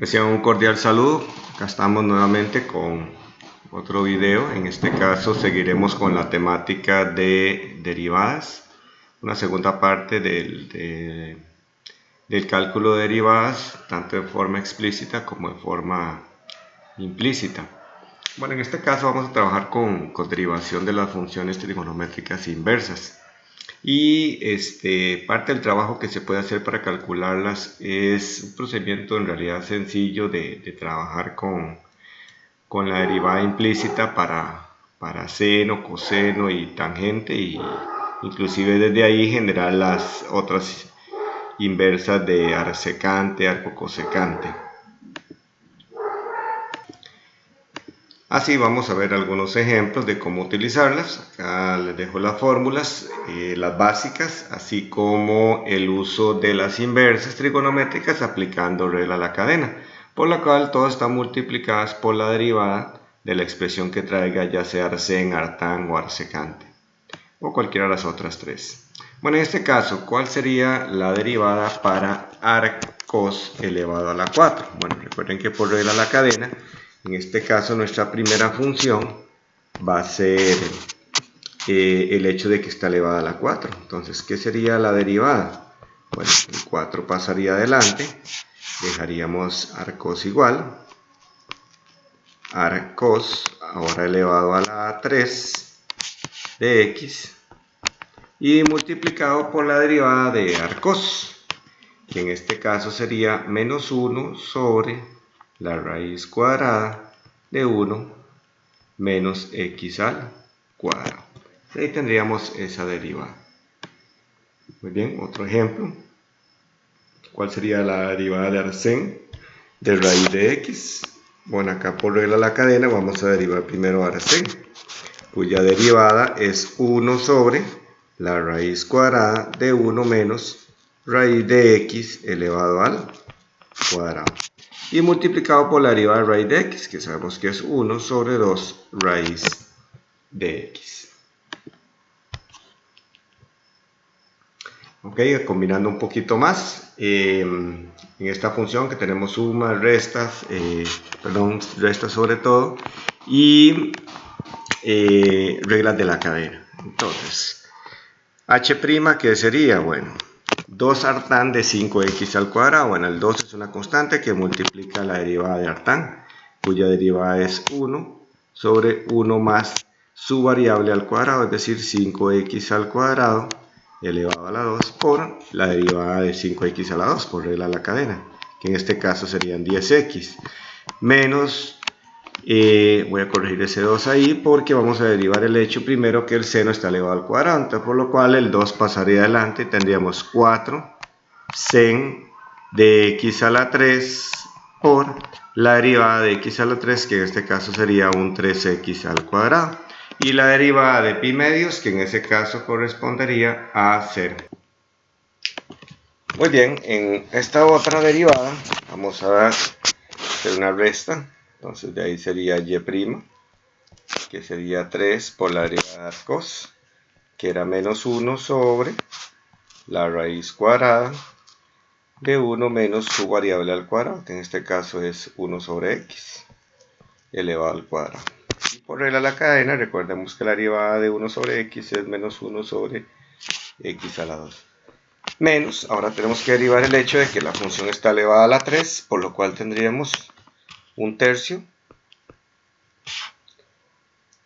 Reciban un cordial saludo. Acá estamos nuevamente con otro video. En este caso seguiremos con la temática de derivadas, una segunda parte del cálculo de derivadas, tanto de forma explícita como de forma implícita. Bueno, en este caso vamos a trabajar con derivación de las funciones trigonométricas inversas. Y parte del trabajo que se puede hacer para calcularlas es un procedimiento en realidad sencillo de trabajar con la derivada implícita para seno, coseno y tangente, y inclusive desde ahí generar las otras inversas de arcsecante, arcocosecante. Así vamos a ver algunos ejemplos de cómo utilizarlas. Acá les dejo las fórmulas, las básicas, así como el uso de las inversas trigonométricas aplicando regla a la cadena, por la cual todas están multiplicadas por la derivada de la expresión que traiga, ya sea arcén, artán o arcsecante, o cualquiera de las otras tres. Bueno, en este caso, ¿cuál sería la derivada para arcos elevado a la 4? Bueno, recuerden que por regla a la cadena, en este caso nuestra primera función va a ser el hecho de que está elevada a la 4. Entonces, ¿qué sería la derivada? Bueno, el 4 pasaría adelante, dejaríamos arcos igual, arcos ahora elevado a la 3 de x, y multiplicado por la derivada de arcos, que en este caso sería menos 1 sobre la raíz cuadrada de 1 menos x al cuadrado. Ahí tendríamos esa derivada. Muy bien, otro ejemplo. ¿Cuál sería la derivada de arcén de raíz de x? Bueno, acá por regla de la cadena vamos a derivar primero arcén, cuya derivada es 1 sobre la raíz cuadrada de 1 menos raíz de x elevado al cuadrado, y multiplicado por la derivada de raíz de x, que sabemos que es 1 sobre 2 raíz de x. Ok, combinando un poquito más, en esta función que tenemos sumas, restas, restas sobre todo, y reglas de la cadena. Entonces, h', ¿qué sería? Bueno, 2 artán de 5x al cuadrado. Bueno, el 2 es una constante que multiplica la derivada de artán, cuya derivada es 1 sobre 1 más su variable al cuadrado, es decir, 5x al cuadrado elevado a la 2 por la derivada de 5x a la 2 por regla de la cadena, que en este caso serían 10x, menos, voy a corregir ese 2 ahí porque vamos a derivar el hecho primero que el seno está elevado al cuadrado, entonces por lo cual el 2 pasaría adelante y tendríamos 4 sen de x a la 3 por la derivada de x a la 3, que en este caso sería un 3x al cuadrado, y la derivada de pi medios, que en ese caso correspondería a 0. Muy bien, en esta otra derivada vamos a hacer una resta, entonces de ahí sería y', que sería 3 por la derivada de arcos, que era menos 1 sobre la raíz cuadrada de 1 menos su variable al cuadrado, que en este caso es 1 sobre x elevado al cuadrado. Y por regla de la cadena, recordemos que la derivada de 1 sobre x es menos 1 sobre x a la 2. Menos, ahora tenemos que derivar el hecho de que la función está elevada a la 3, por lo cual tendríamos un tercio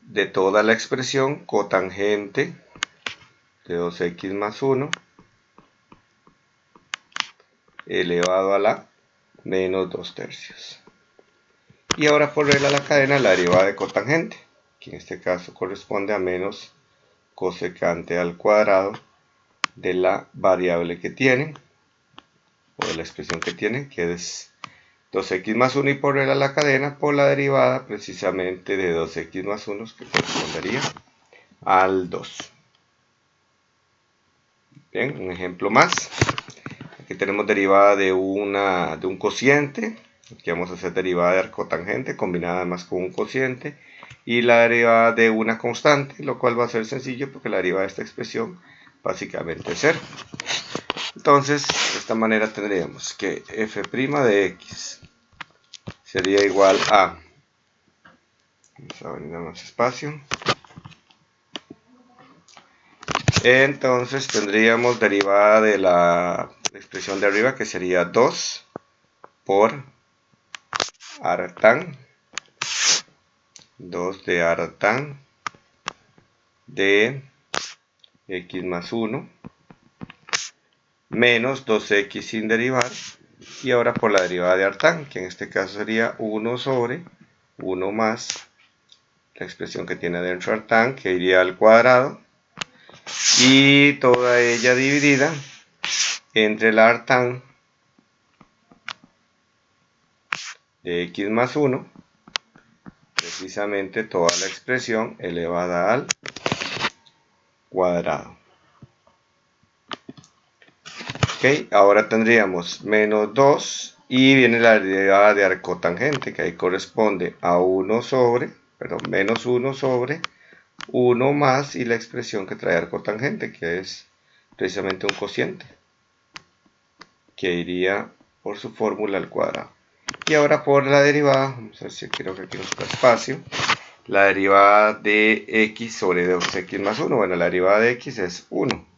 de toda la expresión cotangente de 2x más 1 elevado a la menos 2 tercios. Y ahora por regla de la cadena la derivada de cotangente, que en este caso corresponde a menos cosecante al cuadrado de la variable que tiene, o de la expresión que tiene, que es 2x más 1, y por regla de la cadena por la derivada precisamente de 2x más 1, que correspondería al 2. Bien, un ejemplo más. Aquí tenemos derivada de un cociente. Aquí vamos a hacer derivada de arcotangente combinada además con un cociente, y la derivada de una constante, lo cual va a ser sencillo porque la derivada de esta expresión básicamente es 0. Entonces, de esta manera tendríamos que f' de x sería igual a, vamos a abrir más espacio, entonces tendríamos derivada de la expresión de arriba, que sería 2 por artán, 2 de artán de x más 1 menos 2x sin derivar, y ahora por la derivada de artán, que en este caso sería 1 sobre 1 más la expresión que tiene dentro artán, que iría al cuadrado, y toda ella dividida entre la artán de x más 1, precisamente toda la expresión elevada al cuadrado. Ok, ahora tendríamos menos 2 y viene la derivada de arcotangente, que ahí corresponde a menos 1 sobre 1 más y la expresión que trae arcotangente, que es precisamente un cociente, que iría por su fórmula al cuadrado. Y ahora por la derivada, vamos a ver si quiero que aquí nos da espacio, la derivada de x sobre 2x más 1, bueno, la derivada de x es 1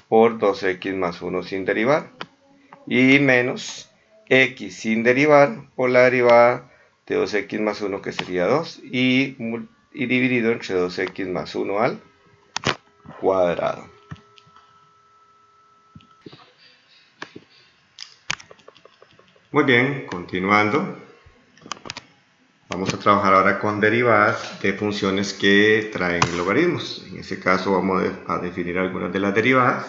por 2x más 1 sin derivar, y menos x sin derivar por la derivada de 2x más 1, que sería 2, y dividido entre 2x más 1 al cuadrado. Muy bien, continuando, vamos a trabajar ahora con derivadas de funciones que traen logaritmos. En este caso vamos a definir algunas de las derivadas.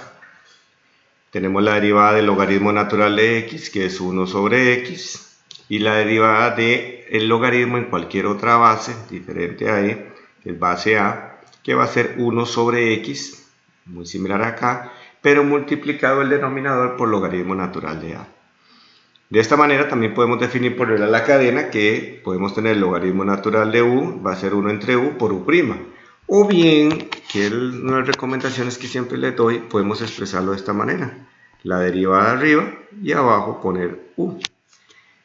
Tenemos la derivada del logaritmo natural de x, que es 1 sobre x, y la derivada del logaritmo en cualquier otra base, diferente a e, que es base a, que va a ser 1 sobre x, muy similar acá, pero multiplicado el denominador por logaritmo natural de a. De esta manera también podemos definir por regla la cadena, que podemos tener el logaritmo natural de u, va a ser 1 entre u por u'. O bien, que una de las recomendaciones que siempre les doy, podemos expresarlo de esta manera. La derivada arriba y abajo poner u.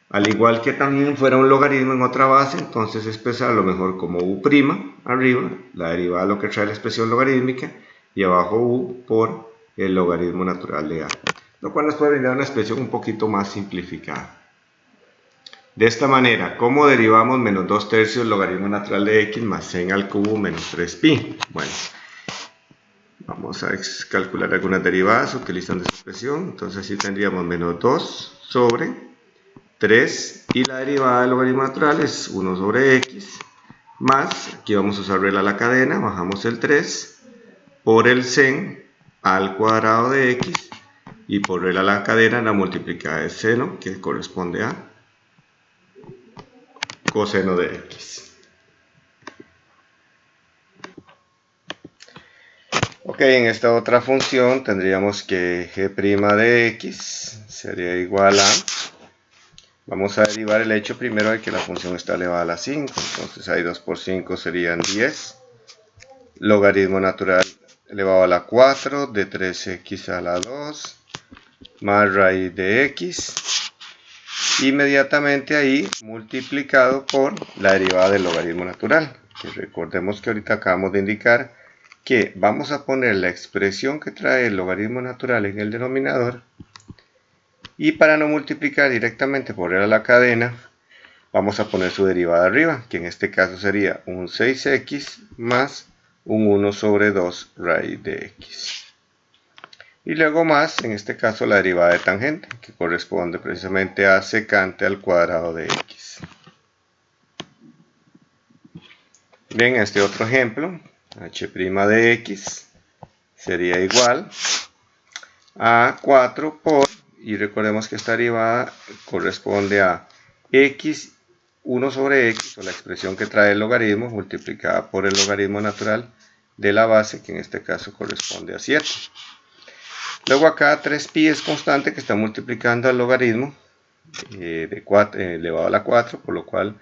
Al igual que también fuera un logaritmo en otra base, entonces expresarlo mejor como u' arriba, la derivada de lo que trae la expresión logarítmica, y abajo u por el logaritmo natural de a. Lo cual nos puede brindar una expresión un poquito más simplificada. De esta manera, ¿cómo derivamos menos 2 tercios logaritmo natural de x más 100 al cubo menos 3pi? Bueno, vamos a calcular algunas derivadas utilizando esta expresión. Entonces así tendríamos menos 2 sobre 3, y la derivada del logaritmo natural es 1 sobre x, más, aquí vamos a usar regla a la cadena, bajamos el 3, por el 100 al cuadrado de x, y por regla a la cadena la multiplicada de seno, que corresponde a coseno de x. Ok, en esta otra función tendríamos que g' de x sería igual a, vamos a derivar el hecho primero de que la función está elevada a la 5, entonces ahí 2 por 5 serían 10, logaritmo natural elevado a la 4 de 3x a la 2, más raíz de x, inmediatamente ahí multiplicado por la derivada del logaritmo natural, que recordemos que ahorita acabamos de indicar que vamos a poner la expresión que trae el logaritmo natural en el denominador, y para no multiplicar directamente por la cadena vamos a poner su derivada arriba, que en este caso sería un 6x más un 1 sobre 2 raíz de x. Y luego más, en este caso, la derivada de tangente, que corresponde precisamente a secante al cuadrado de x. Bien, este otro ejemplo, h' de x sería igual a 4 por, y recordemos que esta derivada corresponde a x 1 sobre x, o la expresión que trae el logaritmo, multiplicada por el logaritmo natural de la base, que en este caso corresponde a 7. Luego acá 3pi es constante, que está multiplicando al logaritmo de 4, elevado a la 4, por lo cual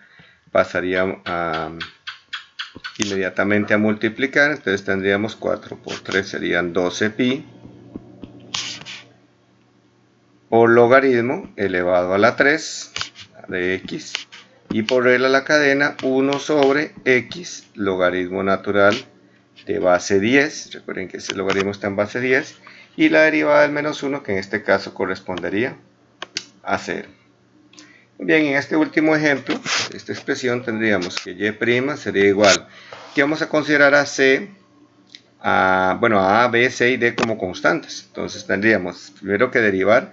pasaría inmediatamente a multiplicar. Entonces tendríamos 4 por 3 serían 12pi por logaritmo elevado a la 3 de x Y por regla de la cadena, 1 sobre x logaritmo natural de base 10. Recuerden que este logaritmo está en base 10. Y la derivada del menos 1, que en este caso correspondería a 0. Bien, en este último ejemplo, esta expresión tendríamos que y' sería igual. Que vamos a considerar a c, a A, B, C y D como constantes. Entonces tendríamos primero que derivar.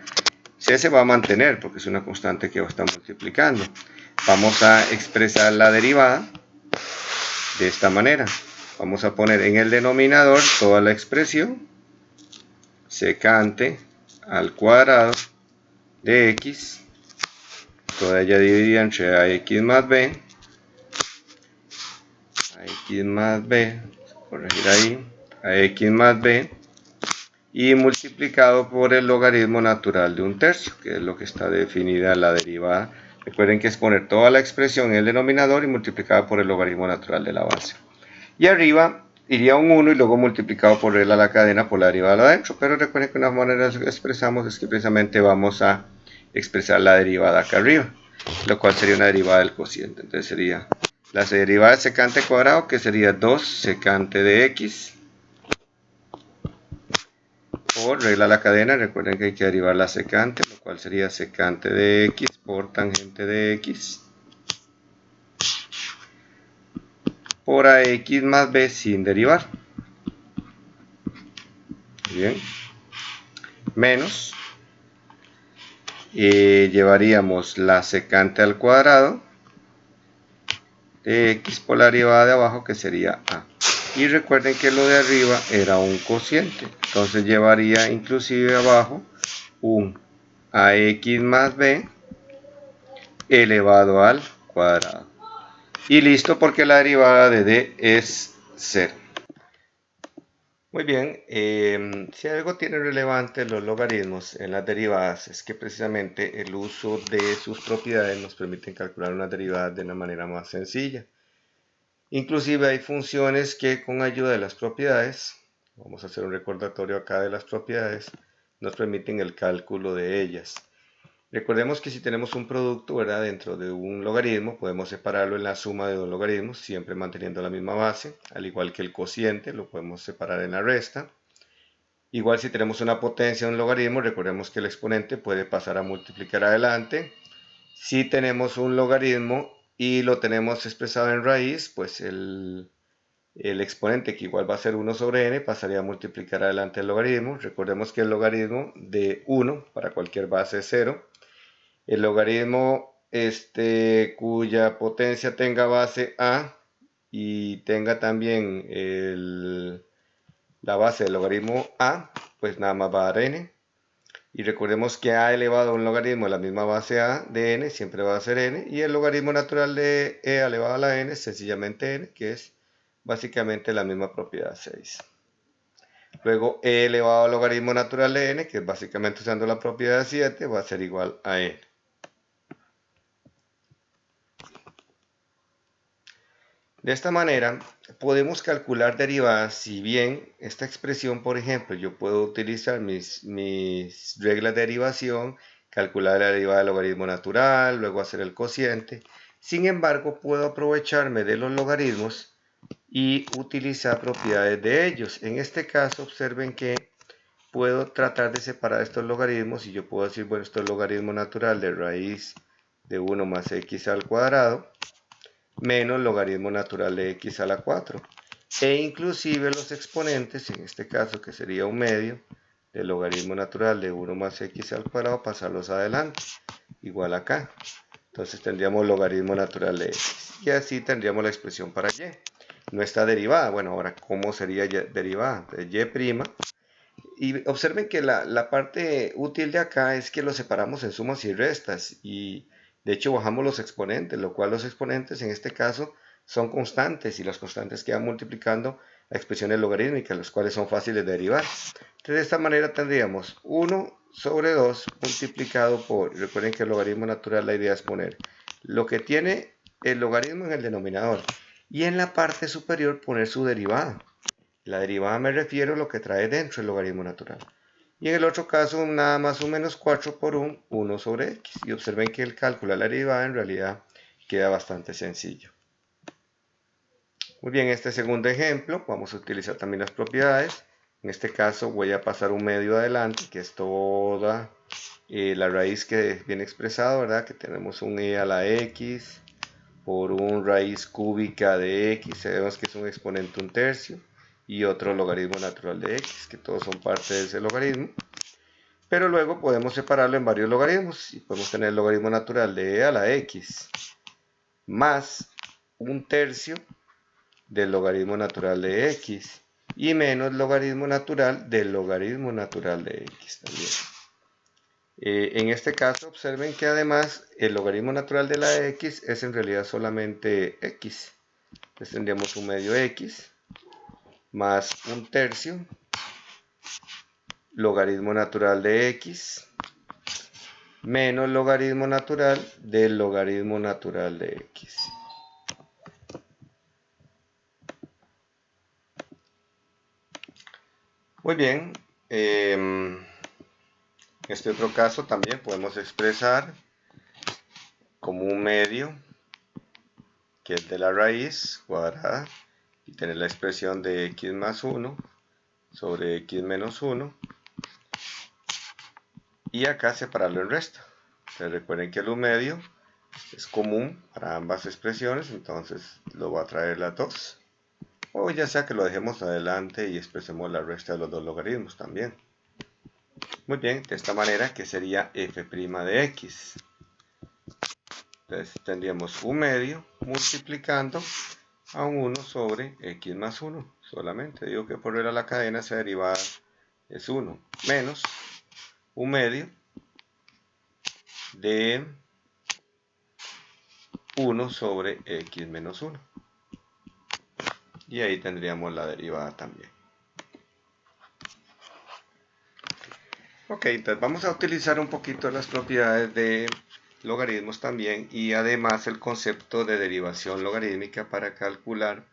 C se va a mantener porque es una constante que va a estar multiplicando. Vamos a expresar la derivada de esta manera. Vamos a poner en el denominador toda la expresión secante al cuadrado de x, toda ella dividida entre ax más b, corregir ahí, ax más b, y multiplicado por el logaritmo natural de 1/3, que es lo que está definida la derivada. Recuerden que es poner toda la expresión en el denominador y multiplicada por el logaritmo natural de la base. Y arriba iría un 1 y luego multiplicado por regla la cadena por la derivada de adentro. Pero recuerden que una manera que expresamos es que precisamente vamos a expresar la derivada acá arriba, lo cual sería una derivada del cociente. Entonces sería la derivada de secante cuadrado, que sería 2 secante de x, por regla de la cadena. Recuerden que hay que derivar la secante, lo cual sería secante de x por tangente de x, por ax más b sin derivar. Bien, menos, llevaríamos la secante al cuadrado de x por la derivada de abajo, que sería a. Y recuerden que lo de arriba era un cociente, entonces llevaría inclusive abajo un ax más b elevado al cuadrado. Y listo, porque la derivada de d es 0. Muy bien, si algo tiene relevante los logaritmos en las derivadas es que precisamente el uso de sus propiedades nos permite calcular una derivada de una manera más sencilla. Inclusive hay funciones que con ayuda de las propiedades, vamos a hacer un recordatorio acá de las propiedades, nos permiten el cálculo de ellas. Recordemos que si tenemos un producto, ¿verdad?, dentro de un logaritmo, podemos separarlo en la suma de dos logaritmos, siempre manteniendo la misma base, al igual que el cociente, lo podemos separar en la resta. Igual si tenemos una potencia de un logaritmo, recordemos que el exponente puede pasar a multiplicar adelante. Si tenemos un logaritmo y lo tenemos expresado en raíz, pues el exponente, que igual va a ser 1 sobre n, pasaría a multiplicar adelante el logaritmo. Recordemos que el logaritmo de 1 para cualquier base es 0. El logaritmo cuya potencia tenga base a y tenga también la base del logaritmo a, pues nada más va a dar n. Y recordemos que a elevado a un logaritmo de la misma base a de n siempre va a ser n. Y el logaritmo natural de e elevado a la n es sencillamente n, que es básicamente la misma propiedad 6. Luego e elevado al logaritmo natural de n, que es básicamente usando la propiedad 7, va a ser igual a n. De esta manera podemos calcular derivadas. Si bien esta expresión, por ejemplo, yo puedo utilizar mis reglas de derivación, calcular la derivada del logaritmo natural, luego hacer el cociente. Sin embargo, puedo aprovecharme de los logaritmos y utilizar propiedades de ellos. En este caso, observen que puedo tratar de separar estos logaritmos y yo puedo decir, bueno, esto es el logaritmo natural de raíz de 1 más x al cuadrado menos logaritmo natural de x a la 4. E inclusive los exponentes, en este caso que sería un medio del logaritmo natural de 1 más x al cuadrado, pasarlos adelante, igual acá. Entonces tendríamos logaritmo natural de x. Y así tendríamos la expresión para y. No está derivada. Bueno, ahora, ¿cómo sería derivada? Entonces, y. Y observen que la parte útil de acá es que lo separamos en sumas y restas. Y de hecho bajamos los exponentes, lo cual los exponentes en este caso son constantes. Y las constantes quedan multiplicando la expresiones logarítmicas, las cuales son fáciles de derivar. Entonces de esta manera tendríamos 1 sobre 2 multiplicado por, recuerden que el logaritmo natural, la idea es poner lo que tiene el logaritmo en el denominador y en la parte superior poner su derivada. La derivada me refiero a lo que trae dentro el logaritmo natural. Y en el otro caso, nada más un menos 4 por un 1 sobre x. Y observen que el cálculo de la derivada en realidad queda bastante sencillo. Muy bien, este segundo ejemplo vamos a utilizar también las propiedades. En este caso voy a pasar un medio adelante, que es toda la raíz que viene expresada, ¿verdad? Que tenemos un e a la x por un raíz cúbica de x, sabemos que es un exponente 1/3, y otro logaritmo natural de x, que todos son parte de ese logaritmo. Pero luego podemos separarlo en varios logaritmos, y podemos tener el logaritmo natural de e a la x más 1/3 del logaritmo natural de x y menos logaritmo natural del logaritmo natural de x también. En este caso observen que además el logaritmo natural de la x es en realidad solamente x. Entonces tendríamos un medio x más 1/3 logaritmo natural de x menos logaritmo natural del logaritmo natural de x. Muy bien, en este otro caso también podemos expresar como un medio, que es de la raíz cuadrada, y tener la expresión de x más 1 sobre x menos 1, y acá separarlo en resto. Entonces recuerden que el un medio es común para ambas expresiones, entonces lo va a traer las dos. O ya sea que lo dejemos adelante y expresemos la resta de los dos logaritmos también. Muy bien, de esta manera que sería f' de x. Entonces tendríamos un medio multiplicando a un 1 sobre x más 1. Solamente digo que por ver a la cadena esa derivada es 1 menos un medio de 1 sobre x menos 1. Y ahí tendríamos la derivada también. Ok, entonces vamos a utilizar un poquito las propiedades de logaritmos también, y además el concepto de derivación logarítmica para calcular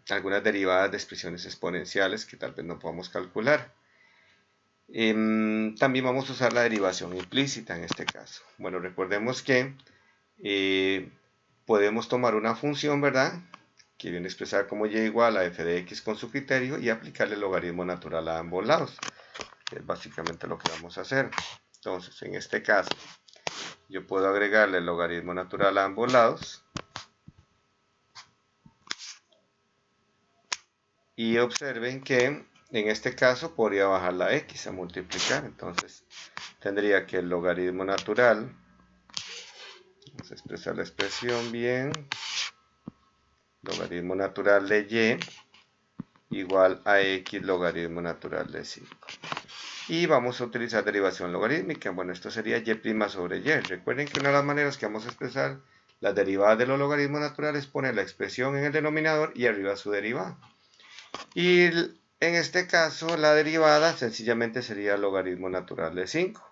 algunas derivadas de expresiones exponenciales que tal vez no podamos calcular. También vamos a usar la derivación implícita en este caso. Bueno, recordemos que podemos tomar una función, ¿verdad?, que viene expresada como y igual a f de x con su criterio, y aplicarle el logaritmo natural a ambos lados, que es básicamente lo que vamos a hacer. Entonces, en este caso, yo puedo agregarle el logaritmo natural a ambos lados, y observen que en este caso podría bajar la x a multiplicar. Entonces tendría que el logaritmo natural, vamos a expresar la expresión bien, logaritmo natural de y igual a x logaritmo natural de 5. Y vamos a utilizar derivación logarítmica. Bueno, esto sería y' sobre y. Recuerden que una de las maneras que vamos a expresar las derivadas de los logaritmos naturales es poner la expresión en el denominador y arriba su derivada. Y en este caso la derivada sencillamente sería el logaritmo natural de 5.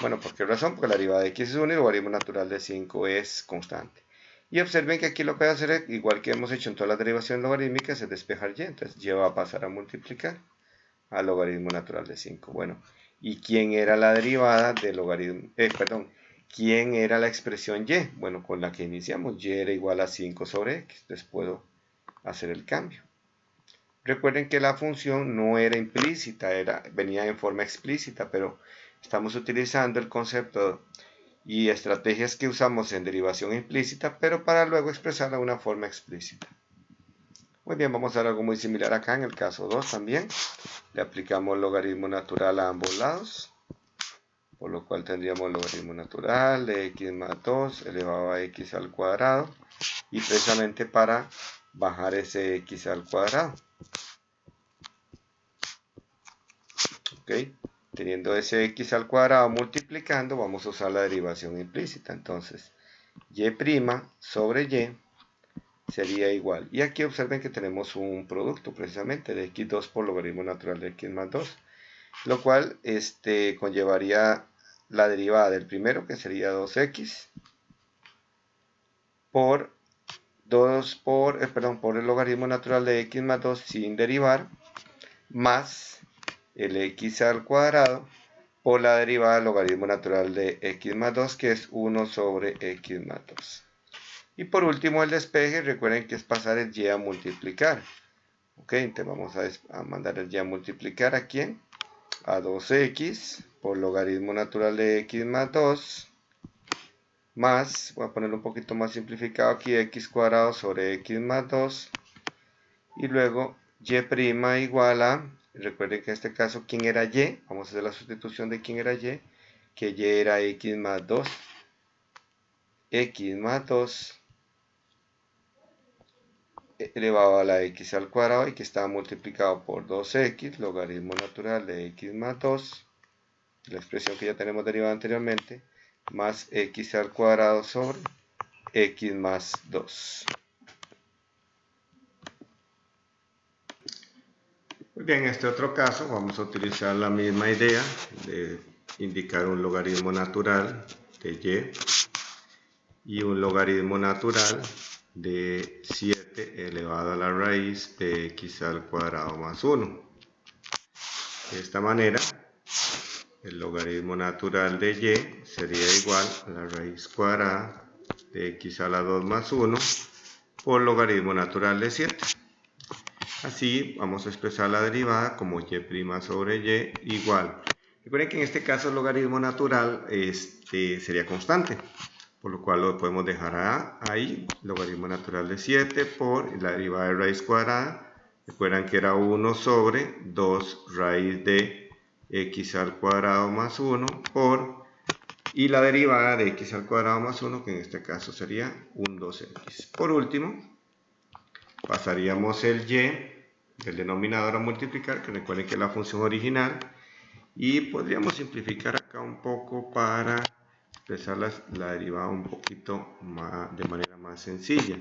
Bueno, ¿por qué razón? Porque la derivada de x es 1 y el logaritmo natural de 5 es constante. Y observen que aquí lo que voy a hacer, igual que hemos hecho en todas las derivaciones logarítmicas, es despejar y. Entonces y va a pasar a multiplicar al logaritmo natural de 5. Bueno, ¿y quién era la derivada del logaritmo? ¿Quién era la expresión y? Bueno, con la que iniciamos, y era igual a 5 sobre x. Entonces puedo hacer el cambio. Recuerden que la función no era implícita, venía en forma explícita, pero estamos utilizando el concepto y estrategias que usamos en derivación implícita, pero para luego expresarla de una forma explícita. Muy bien, vamos a hacer algo muy similar acá en el caso 2 también. Le aplicamos logaritmo natural a ambos lados, por lo cual tendríamos logaritmo natural de x más 2 elevado a x al cuadrado, y precisamente para bajar ese x al cuadrado. ¿Okay? Teniendo ese x al cuadrado multiplicando, vamos a usar la derivación implícita. Entonces, y' sobre y sería igual. Y aquí observen que tenemos un producto precisamente de x2 por logaritmo natural de x más 2. Lo cual conllevaría la derivada del primero, que sería 2x, por el logaritmo natural de x más 2 sin derivar, más el x al cuadrado por la derivada del logaritmo natural de x más 2, que es 1 sobre x más 2. Y por último el despeje, recuerden que es pasar el y a multiplicar. Ok, entonces vamos a mandar el y a multiplicar a ¿quién? A 2x por logaritmo natural de x más 2, más, voy a ponerlo un poquito más simplificado aquí, x cuadrado sobre x más 2, y luego y' igual a, recuerden que en este caso, ¿quién era y? Vamos a hacer la sustitución de quién era y, que y era x más 2, x más 2 elevado a la x al cuadrado, y que estaba multiplicado por 2x, logaritmo natural de x más 2, la expresión que ya tenemos derivada anteriormente, más x al cuadrado sobre x más 2. Muy bien, en este otro caso vamos a utilizar la misma idea de indicar un logaritmo natural de y un logaritmo natural de 7 elevado a la raíz de x al cuadrado más 1. De esta manera, el logaritmo natural de y sería igual a la raíz cuadrada de x a la 2 más 1 por logaritmo natural de 7. Así vamos a expresar la derivada como y' sobre y igual. Recuerden que en este caso el logaritmo natural sería constante, por lo cual lo podemos dejar ahí, logaritmo natural de 7 por la derivada de raíz cuadrada. Recuerdan que era 1 sobre 2 raíz de x al cuadrado más 1 por, y la derivada de x al cuadrado más 1, que en este caso sería un 2x. Por último, pasaríamos el y del denominador a multiplicar, que recuerden que es la función original, y podríamos simplificar acá un poco para expresar la derivada un poquito más, de manera más sencilla.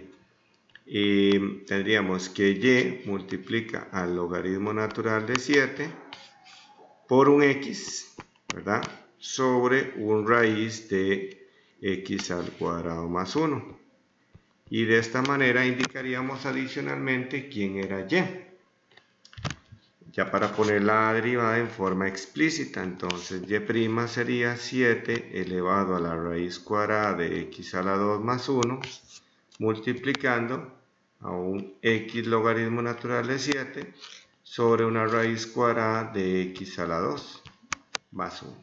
Tendríamos que y multiplica al logaritmo natural de 7 por un x, ¿verdad?, sobre un raíz de x al cuadrado más 1. Y de esta manera indicaríamos adicionalmente quién era y. Ya para poner la derivada en forma explícita, entonces y' sería 7 elevado a la raíz cuadrada de x a la 2 más 1, multiplicando a un x logaritmo natural de 7 sobre una raíz cuadrada de x a la 2 más 1.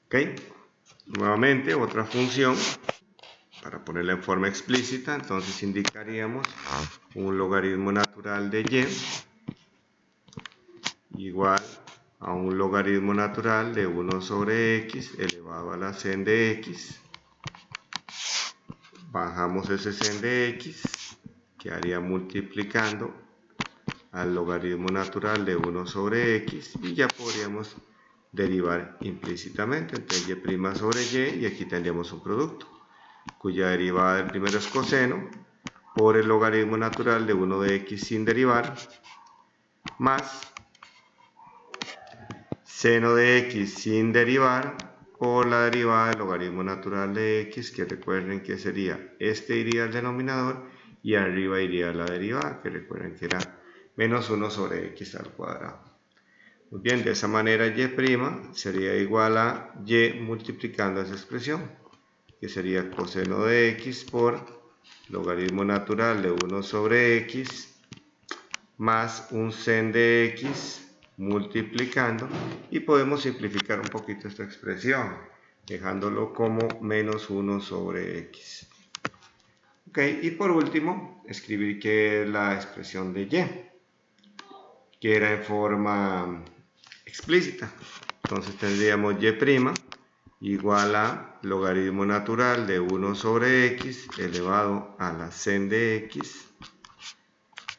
¿Ok? Nuevamente, otra función, para ponerla en forma explícita, entonces indicaríamos un logaritmo natural de y igual a un logaritmo natural de 1 sobre x elevado a la sen de x. Bajamos ese sen de x, quedaría multiplicando al logaritmo natural de 1 sobre x, y ya podríamos derivar implícitamente. Entonces y' sobre y aquí tendríamos un producto cuya derivada del primero es coseno por el logaritmo natural de 1 de x sin derivar, más seno de x sin derivar por la derivada del logaritmo natural de x, que recuerden que sería, iría al denominador y arriba iría la derivada, que recuerden que era menos 1 sobre x al cuadrado. Muy bien, de esa manera y' sería igual a y multiplicando esa expresión, que sería coseno de x por logaritmo natural de 1 sobre x más un sen de x multiplicando, y podemos simplificar un poquito esta expresión dejándolo como menos 1 sobre x. Ok, y por último escribir que es la expresión de y, que era en forma explícita. Entonces tendríamos y' igual a logaritmo natural de 1 sobre x elevado a la sen de x,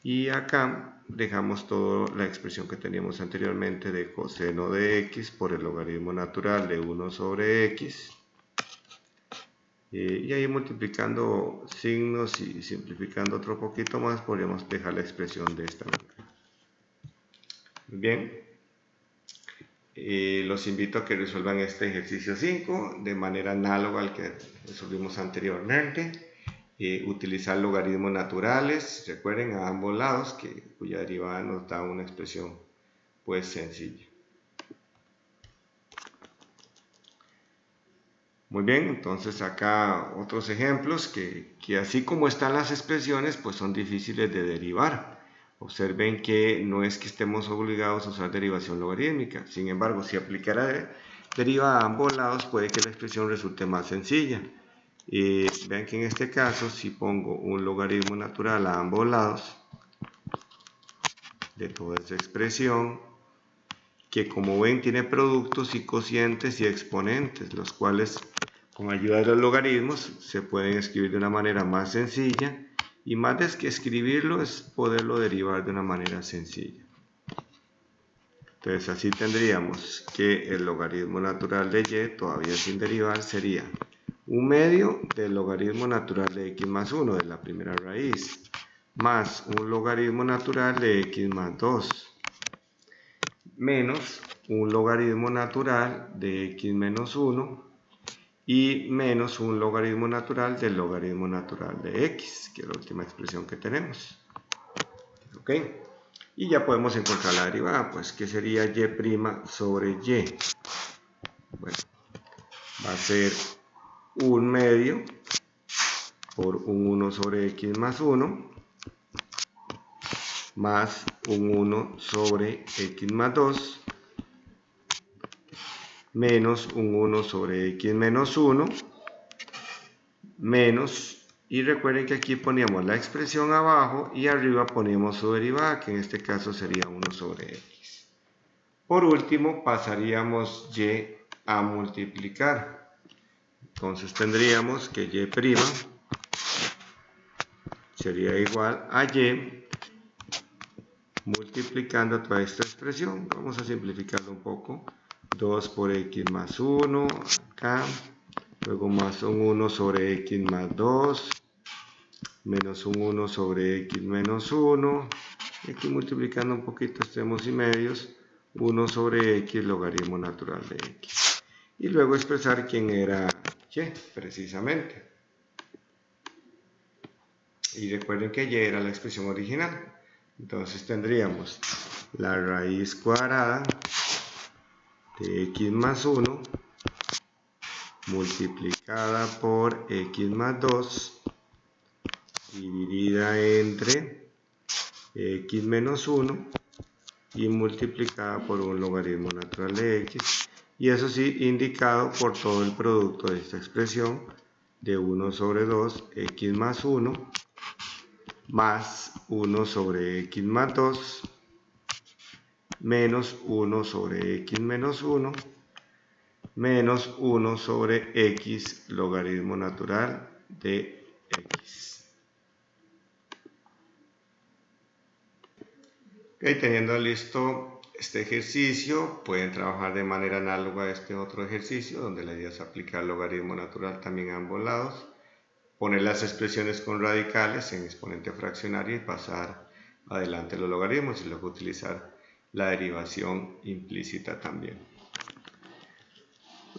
y acá dejamos toda la expresión que teníamos anteriormente de coseno de x por el logaritmo natural de 1 sobre x, y ahí multiplicando signos y simplificando otro poquito más podríamos dejar la expresión de esta manera. Muy bien, los invito a que resuelvan este ejercicio 5 de manera análoga al que resolvimos anteriormente. Utilizar logaritmos naturales, recuerden, a ambos lados, cuya derivada nos da una expresión pues sencilla. Muy bien, entonces acá otros ejemplos que así como están las expresiones, pues son difíciles de derivar. Observen que no es que estemos obligados a usar derivación logarítmica. Sin embargo, si aplicara deriva a ambos lados, puede que la expresión resulte más sencilla. Vean que en este caso, si pongo un logaritmo natural a ambos lados de toda esa expresión, que como ven tiene productos y cocientes y exponentes, los cuales con ayuda de los logaritmos se pueden escribir de una manera más sencilla, y más de que escribirlo es poderlo derivar de una manera sencilla. Entonces así tendríamos que el logaritmo natural de y, todavía sin derivar, sería 1/2 del logaritmo natural de x más 1 de la primera raíz, más un logaritmo natural de x más 2, menos un logaritmo natural de x menos 1, y menos un logaritmo natural del logaritmo natural de x, que es la última expresión que tenemos. ¿Ok? Y ya podemos encontrar la derivada, pues que sería y' sobre y. Bueno, va a ser 1/2 por un 1 sobre x más 1, más un 1 sobre x más 2, menos un 1 sobre x menos 1, menos, y recuerden que aquí poníamos la expresión abajo y arriba poníamos su derivada, que en este caso sería 1 sobre x. Por último, pasaríamos y a multiplicar. Entonces tendríamos que y' sería igual a y multiplicando toda esta expresión. Vamos a simplificarlo un poco. 2 por x más 1 acá, luego más un 1 sobre x más 2, menos un 1 sobre x menos 1, y aquí multiplicando un poquito extremos y medios, 1 sobre x logaritmo natural de x. Y luego expresar quién era y, precisamente. Y recuerden que y era la expresión original. Entonces tendríamos la raíz cuadrada de x más 1 multiplicada por x más 2 dividida entre x menos 1 y multiplicada por un logaritmo natural de x, y eso sí indicado por todo el producto de esta expresión de 1 sobre 2 x más 1 más 1 sobre x más 2 menos 1 sobre x menos 1 menos 1 sobre x logaritmo natural de x. Ok, teniendo listo este ejercicio, pueden trabajar de manera análoga a este otro ejercicio, donde la idea es aplicar el logaritmo natural también a ambos lados, poner las expresiones con radicales en exponente fraccionario y pasar adelante los logaritmos, y luego utilizar la derivación implícita también.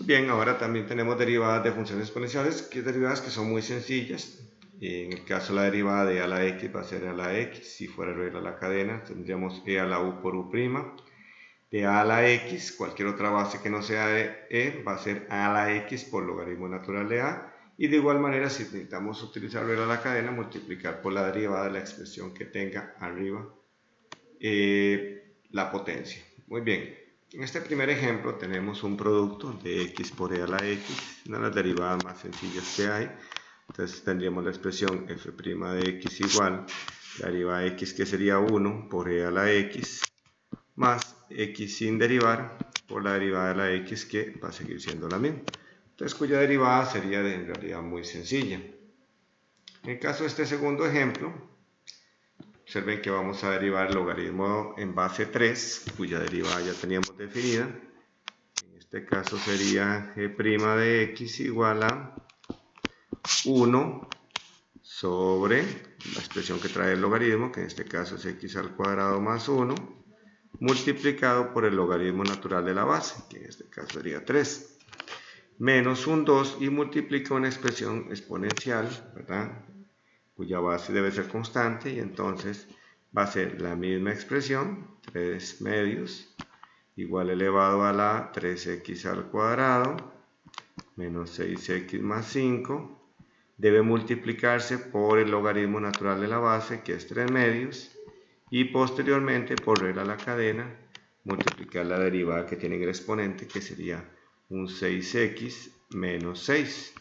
Bien, ahora también tenemos derivadas de funciones exponenciales, que derivadas que son muy sencillas. En el caso la derivada de a a la x va a ser a la x, si fuera regla la cadena tendríamos e a la u por u'. De a la x, cualquier otra base que no sea de e va a ser a la x por logaritmo natural de a, y de igual manera si necesitamos utilizar regla la cadena, multiplicar por la derivada de la expresión que tenga arriba la potencia. Muy bien, en este primer ejemplo tenemos un producto de x por e a la x, una de las derivadas más sencillas que hay. Entonces tendríamos la expresión f' de x igual la derivada de x, que sería 1 por e a la x, más x sin derivar por la derivada de la x, que va a seguir siendo la misma. Entonces cuya derivada sería en realidad muy sencilla. En el caso de este segundo ejemplo, observen que vamos a derivar el logaritmo en base 3, cuya derivada ya teníamos definida. En este caso sería g' de x igual a 1 sobre la expresión que trae el logaritmo, que en este caso es x al cuadrado más 1, multiplicado por el logaritmo natural de la base, que en este caso sería 3, menos un 2, y multiplica una expresión exponencial, ¿verdad?, cuya base debe ser constante, y entonces va a ser la misma expresión, 3 medios, igual elevado a la 3x al cuadrado menos 6x más 5 debe multiplicarse por el logaritmo natural de la base, que es 3 medios, y posteriormente por regla a la cadena multiplicar la derivada que tiene en el exponente, que sería un 6x menos 6.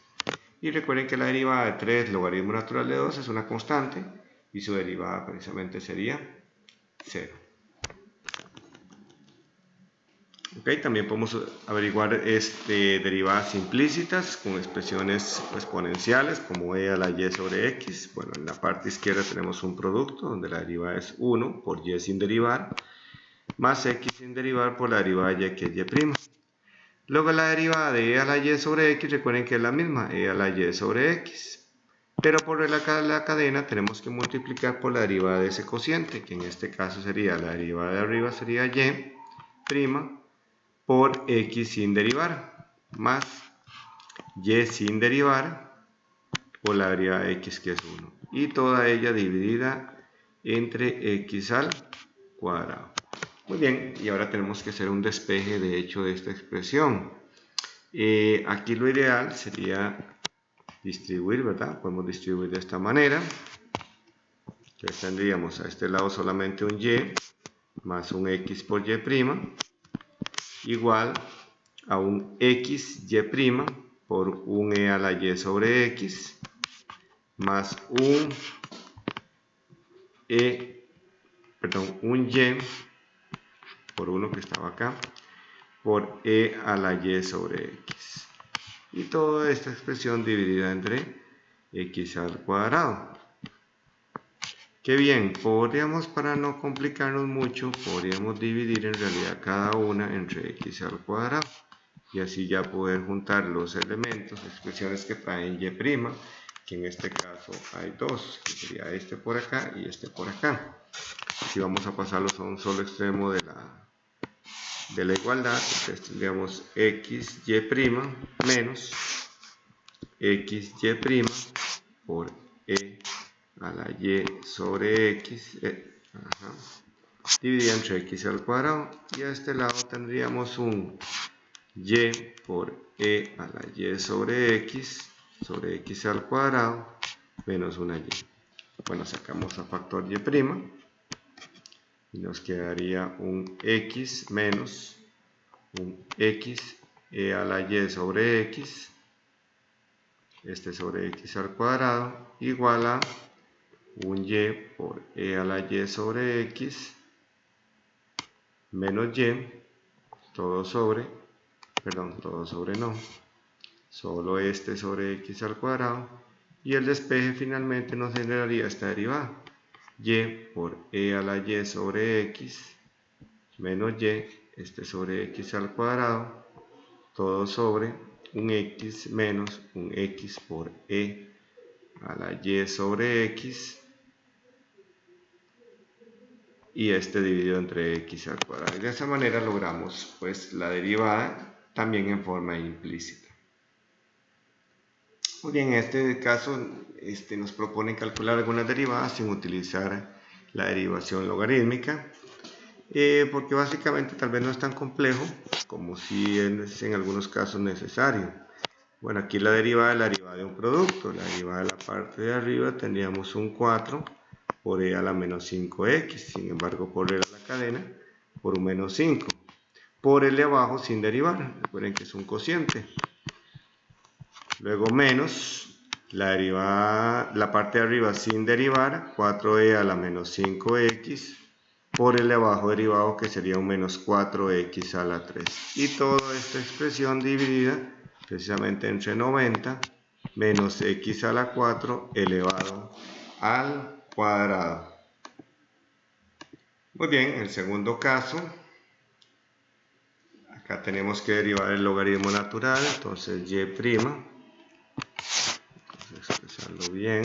Y recuerden que la derivada de 3 logaritmo natural de 2 es una constante y su derivada precisamente sería 0. Okay, también podemos averiguar derivadas implícitas con expresiones exponenciales como e a la y sobre x. Bueno, en la parte izquierda tenemos un producto donde la derivada es 1 por y sin derivar, más x sin derivar por la derivada de y, que es y'. Luego la derivada de e a la y sobre x, recuerden que es la misma, e a la y sobre x. Pero por la cadena tenemos que multiplicar por la derivada de ese cociente, que en este caso sería la derivada de arriba, sería y' por x sin derivar, más y sin derivar por la derivada de x, que es 1. Y toda ella dividida entre x al cuadrado. Muy bien, y ahora tenemos que hacer un despeje de hecho de esta expresión. Aquí lo ideal sería distribuir, ¿verdad? Podemos distribuir de esta manera. Entonces tendríamos a este lado solamente un y más un x por y' igual a un x y' por un e a la y sobre x más un y por uno que estaba acá por e a la y sobre x, y toda esta expresión dividida entre x al cuadrado. Qué bien, podríamos, para no complicarnos mucho, podríamos dividir en realidad cada una entre x al cuadrado y así ya poder juntar los elementos, expresiones que traen y', que en este caso hay dos, que sería este por acá y este por acá. Si vamos a pasarlos a un solo extremo de la igualdad, entonces tendríamos xy' menos xy' por e a la y sobre x dividida entre x al cuadrado, y a este lado tendríamos un y por e a la y sobre x al cuadrado menos una y. Bueno, sacamos a factor y' y nos quedaría un x menos un x e a la y sobre x, sobre x al cuadrado, igual a un y por e a la y sobre x menos y, todo sobre no, solo sobre x al cuadrado, y el despeje finalmente nos generaría esta derivada, y por e a la y sobre x menos y, sobre x al cuadrado, todo sobre un x menos un x por e a la y sobre x, y dividido entre x al cuadrado. Y de esa manera logramos pues la derivada también en forma implícita. Muy bien, en este caso nos propone calcular algunas derivadas sin utilizar la derivación logarítmica, porque básicamente tal vez no es tan complejo como si es en algunos casos necesario. Bueno, aquí la derivada es la derivada de un producto. La derivada de la parte de arriba tendríamos un 4 por e a la menos 5x, sin embargo por regla a la cadena, por un menos 5, por el de abajo sin derivar, recuerden que es un cociente, luego menos la parte de arriba sin derivar, 4e a la menos 5x, por el de abajo derivado, que sería un menos 4x a la 3, y toda esta expresión dividida precisamente entre 90 menos x a la 4 elevado al cuadrado. Muy bien, el segundo caso, acá tenemos que derivar el logaritmo natural, entonces y', vamos a expresarlo bien,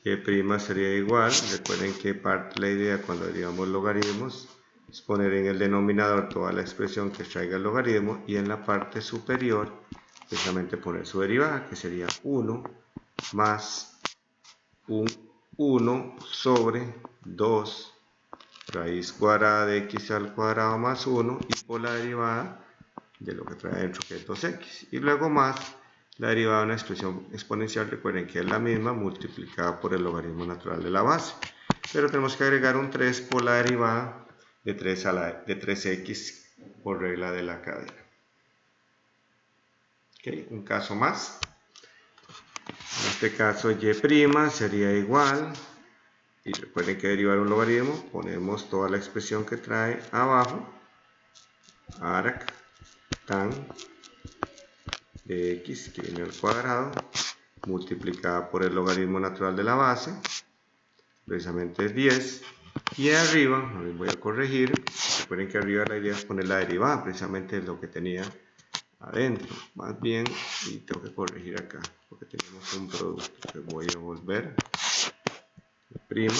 y' sería igual, recuerden que parte de la idea cuando derivamos logaritmos es poner en el denominador toda la expresión que traiga el logaritmo, y en la parte superior precisamente poner su derivada, que sería 1 más un 1 sobre 2 raíz cuadrada de x al cuadrado más 1 y por la derivada de lo que trae dentro, que es 2x, y luego más la derivada de una expresión exponencial, recuerden que es la misma, multiplicada por el logaritmo natural de la base, pero tenemos que agregar un 3 por la derivada de 3x por regla de la cadena. Okay, un caso más. En este caso y' sería igual, y recuerden que derivar un logaritmo, ponemos toda la expresión que trae abajo, arc tan de x, que viene al cuadrado, multiplicada por el logaritmo natural de la base, precisamente es 10, y arriba, voy a corregir, recuerden que arriba la idea es poner la derivada, precisamente es lo que tenía adentro, más bien, y tengo que corregir acá, porque tenemos un producto, que voy a volver, prima,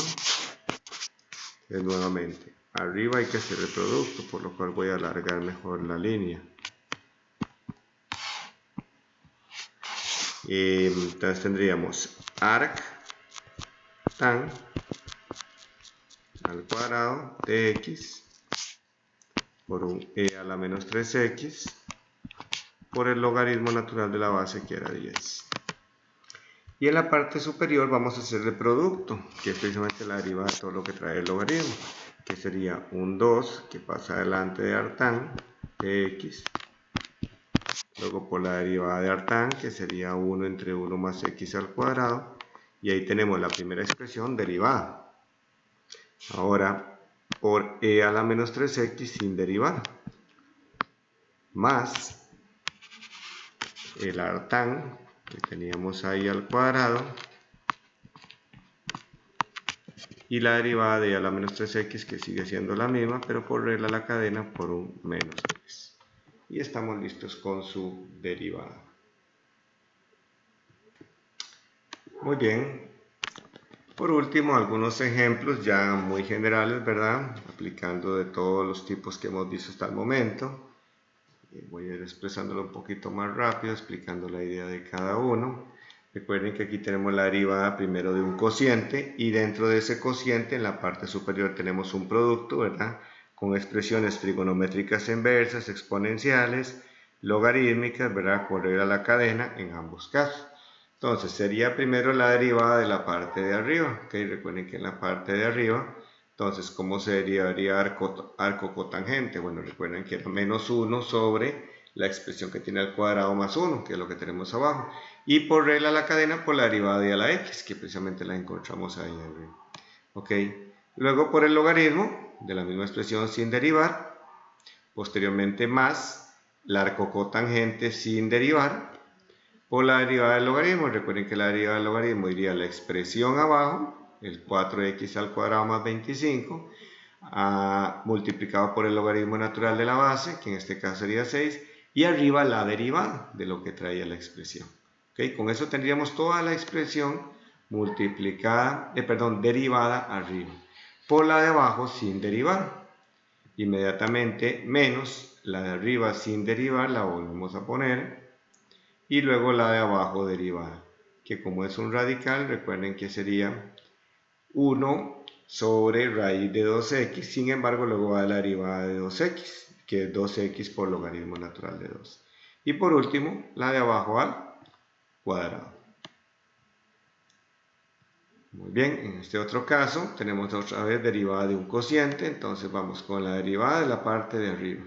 es nuevamente, arriba hay que hacer el producto, por lo cual voy a alargar mejor la línea. Entonces tendríamos arc tan al cuadrado de x por un e a la menos 3x por el logaritmo natural de la base, que era 10. Y en la parte superior vamos a hacer el producto, que es precisamente la derivada de todo lo que trae el logaritmo, que sería un 2 que pasa delante de artan de x, luego por la derivada de artan, que sería 1 entre 1 más x al cuadrado, y ahí tenemos la primera expresión derivada. Ahora, por e a la menos 3x sin derivar, más el artan que teníamos ahí al cuadrado, y la derivada de e a la menos 3x, que sigue siendo la misma, pero por regla de la cadena por un menos 3. Y estamos listos con su derivada. Muy bien. Por último, algunos ejemplos ya muy generales, ¿verdad? Aplicando de todos los tipos que hemos visto hasta el momento. Voy a ir expresándolo un poquito más rápido, explicando la idea de cada uno. Recuerden que aquí tenemos la derivada primero de un cociente, y dentro de ese cociente en la parte superior tenemos un producto, ¿verdad? Con expresiones trigonométricas inversas, exponenciales, logarítmicas, ¿verdad? Por regla de la cadena en ambos casos. Entonces sería primero la derivada de la parte de arriba, ¿ok? Recuerden que en la parte de arriba, entonces, ¿cómo se derivaría arco cotangente? Bueno, recuerden que era menos 1 sobre la expresión que tiene al cuadrado más 1, que es lo que tenemos abajo. Y por regla de la cadena, por la derivada de a la x, que precisamente la encontramos ahí arriba. ¿Ok? Luego por el logaritmo de la misma expresión sin derivar, posteriormente más el arco cotangente sin derivar, por la derivada del logaritmo. Recuerden que la derivada del logaritmo iría a la expresión abajo, el 4x al cuadrado más 25, multiplicado por el logaritmo natural de la base, que en este caso sería 6, y arriba la derivada de lo que traía la expresión. ¿Okay? Con eso tendríamos toda la expresión derivada arriba, por la de abajo sin derivar. Inmediatamente menos la de arriba sin derivar, la volvemos a poner, y luego la de abajo derivada, que como es un radical, recuerden que sería 1 sobre raíz de 2x, sin embargo luego va la derivada de 2x, que es 2x por logaritmo natural de 2. Y por último, la de abajo al cuadrado. Muy bien, en este otro caso tenemos otra vez derivada de un cociente, entonces vamos con la derivada de la parte de arriba.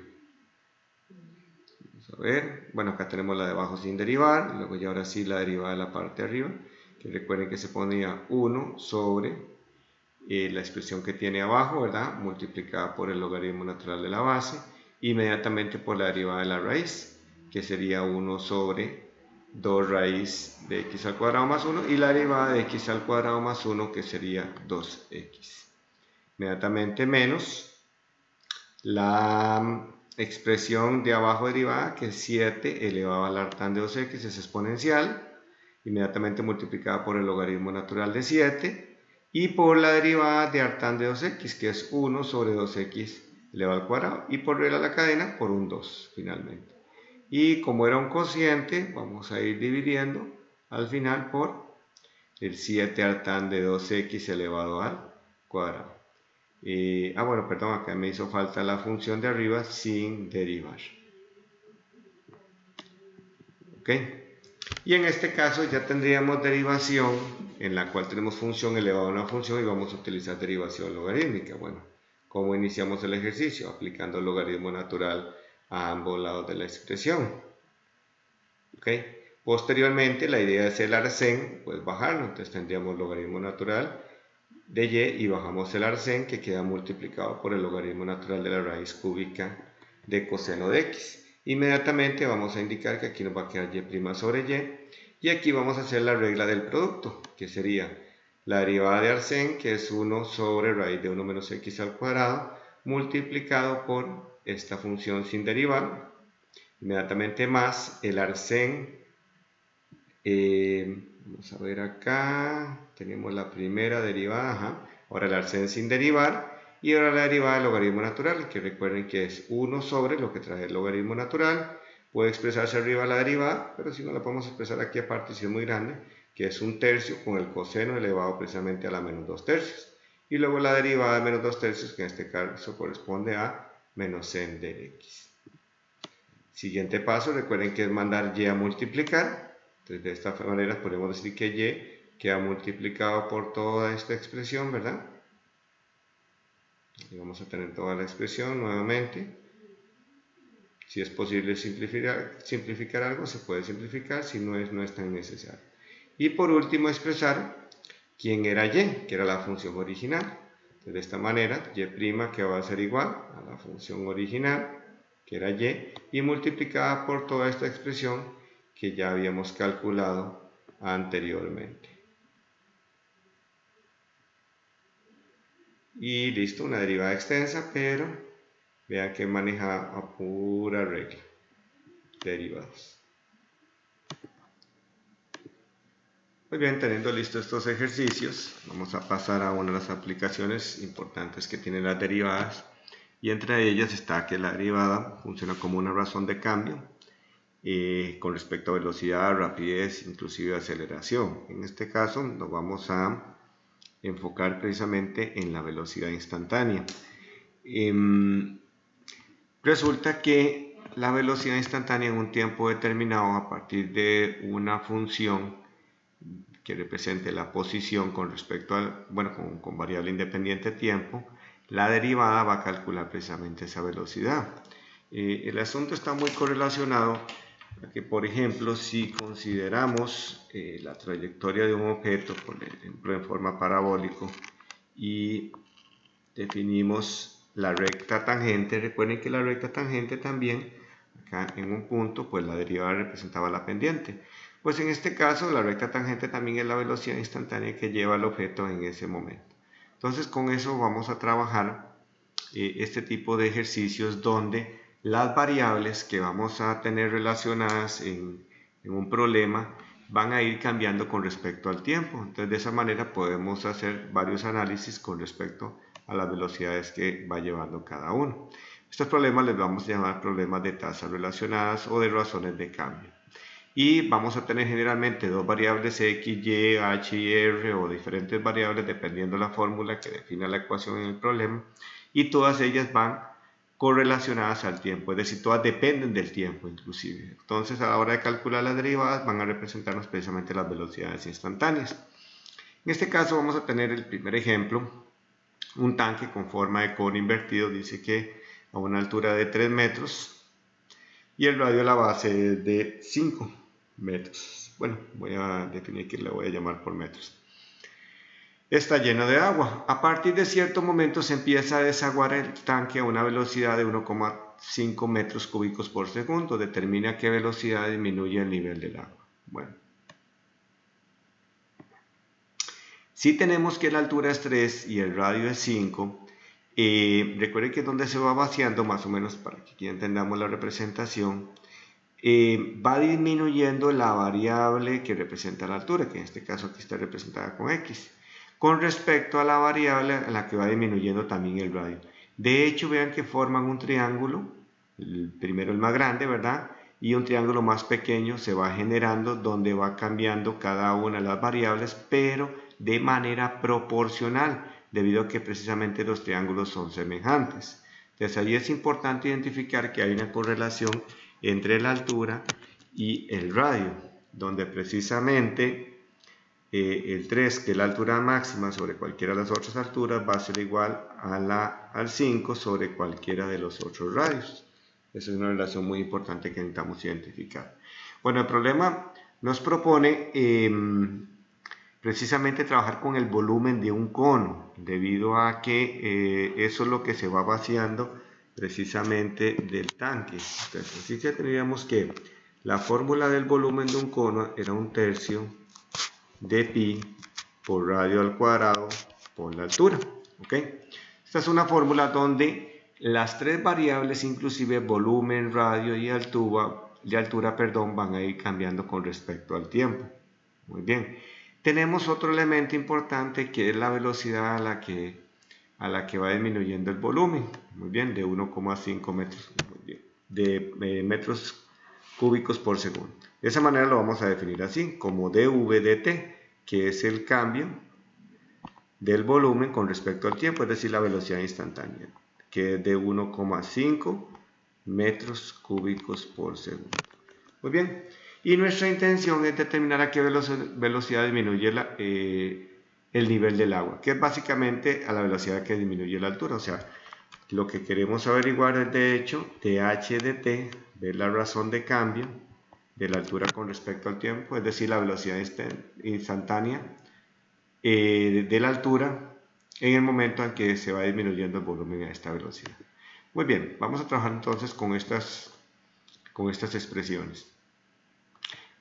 Vamos a ver, bueno, acá tenemos la de abajo sin derivar, luego ya ahora sí la derivada de la parte de arriba, que recuerden que se ponía 1 sobre la expresión que tiene abajo, ¿verdad? Multiplicada por el logaritmo natural de la base, inmediatamente por la derivada de la raíz, que sería 1 sobre 2 raíz de x al cuadrado más 1, y la derivada de x al cuadrado más 1, que sería 2x. Inmediatamente menos la expresión de abajo derivada, que es 7 elevado al artan de 2x, es exponencial, inmediatamente multiplicada por el logaritmo natural de 7, y por la derivada de artan de 2x, que es 1 sobre 2x elevado al cuadrado, y por regla de la cadena por un 2 finalmente. Y como era un cociente, vamos a ir dividiendo al final por el 7 artan de 2x elevado al cuadrado. Bueno, perdón, acá me hizo falta la función de arriba sin derivar. ¿Ok? Y en este caso ya tendríamos derivación en la cual tenemos función elevada a una función y vamos a utilizar derivación logarítmica. Bueno, ¿cómo iniciamos el ejercicio? Aplicando el logaritmo natural a ambos lados de la expresión. ¿Ok? Posteriormente, la idea es el arcén, pues bajarlo. Entonces tendríamos logaritmo natural de y y bajamos el arcén, que queda multiplicado por el logaritmo natural de la raíz cúbica de coseno de x. Inmediatamente vamos a indicar que aquí nos va a quedar y' sobre y aquí vamos a hacer la regla del producto, que sería la derivada de arcén, que es 1 sobre raíz de 1 menos x al cuadrado, multiplicado por esta función sin derivar, inmediatamente más el arcén. Vamos a ver acá, tenemos la primera derivada, ahora el arcén sin derivar, y ahora la derivada del logaritmo natural, que recuerden que es 1 sobre lo que trae el logaritmo natural. Puede expresarse arriba la derivada, pero si no la podemos expresar aquí aparte si es muy grande, que es 1/3 con el coseno elevado precisamente a la menos 2/3. Y luego la derivada de menos 2/3, que en este caso corresponde a menos sen de x. Siguiente paso, recuerden que es mandar y a multiplicar. Entonces de esta manera podemos decir que y queda multiplicado por toda esta expresión, ¿verdad? Y vamos a tener toda la expresión nuevamente. Si es posible simplificar algo, se puede simplificar, si no es tan necesario. Y por último expresar quién era y, que era la función original. Entonces de esta manera, y' que va a ser igual a la función original, que era y multiplicada por toda esta expresión que ya habíamos calculado anteriormente. Y listo, una derivada extensa, pero vean que maneja a pura regla, derivados. Muy bien, teniendo listos estos ejercicios, vamos a pasar a una de las aplicaciones importantes que tienen las derivadas, y entre ellas está que la derivada funciona como una razón de cambio con respecto a velocidad, rapidez, inclusive aceleración. En este caso nos vamos a enfocar precisamente en la velocidad instantánea. Resulta que la velocidad instantánea en un tiempo determinado, a partir de una función que represente la posición con respecto al, con variable independiente de tiempo, la derivada va a calcular precisamente esa velocidad. El asunto está muy correlacionado a que, por ejemplo, si consideramos la trayectoria de un objeto, por ejemplo en forma parabólica, y definimos la recta tangente, recuerden que la recta tangente también, acá en un punto, pues la derivada representaba la pendiente. Pues en este caso la recta tangente también es la velocidad instantánea que lleva el objeto en ese momento. Entonces con eso vamos a trabajar este tipo de ejercicios donde las variables que vamos a tener relacionadas en un problema van a ir cambiando con respecto al tiempo. Entonces de esa manera podemos hacer varios análisis con respecto a las velocidades que va llevando cada uno. Estos problemas les vamos a llamar problemas de tasas relacionadas o de razones de cambio. Y vamos a tener generalmente dos variables x, y, h y r, o diferentes variables dependiendo de la fórmula que define la ecuación en el problema, y todas ellas van correlacionadas al tiempo, es decir, todas dependen del tiempo inclusive. Entonces a la hora de calcular las derivadas van a representarnos precisamente las velocidades instantáneas. En este caso vamos a tener el primer ejemplo, un tanque con forma de cono invertido, dice que a una altura de 3 metros y el radio de la base es de 5 metros. Bueno, voy a definir que le voy a llamar por metros. Está lleno de agua. A partir de cierto momento se empieza a desaguar el tanque a una velocidad de 1,5 metros cúbicos por segundo. Determina qué velocidad disminuye el nivel del agua. Bueno, si tenemos que la altura es 3 y el radio es 5, recuerden que es donde se va vaciando, más o menos para que aquí entendamos la representación, va disminuyendo la variable que representa la altura, que en este caso aquí está representada con x, con respecto a la variable a la que va disminuyendo también el radio. De hecho, vean que forman un triángulo, el primero el más grande, ¿verdad? Y un triángulo más pequeño se va generando donde va cambiando cada una de las variables, pero de manera proporcional. debido a que precisamente los triángulos son semejantes. Entonces ahí es importante identificar que hay una correlación entre la altura y el radio, donde precisamente el 3, que es la altura máxima sobre cualquiera de las otras alturas, va a ser igual al 5 sobre cualquiera de los otros radios. Esa es una relación muy importante que necesitamos identificar. Bueno, el problema nos propone precisamente trabajar con el volumen de un cono, debido a que eso es lo que se va vaciando precisamente del tanque. Entonces, así que tendríamos que la fórmula del volumen de un cono era 1/3 de pi por radio al cuadrado por la altura. ¿Okay? Esta es una fórmula donde las tres variables, inclusive volumen, radio y altura, van a ir cambiando con respecto al tiempo. Muy bien. Tenemos otro elemento importante que es la velocidad a la que va disminuyendo el volumen. Muy bien, de 1,5 metros, de metros cúbicos por segundo. De esa manera lo vamos a definir así, como dv dt, que es el cambio del volumen con respecto al tiempo, es decir, la velocidad instantánea, que es de 1,5 metros cúbicos por segundo. Muy bien, y nuestra intención es determinar a qué velocidad disminuye el nivel del agua, que es básicamente a la velocidad que disminuye la altura. O sea, lo que queremos averiguar es de hecho dh dt, ver la razón de cambio de la altura con respecto al tiempo, es decir, la velocidad instantánea de la altura en el momento en que se va disminuyendo el volumen a esta velocidad. Muy bien, vamos a trabajar entonces con estas expresiones.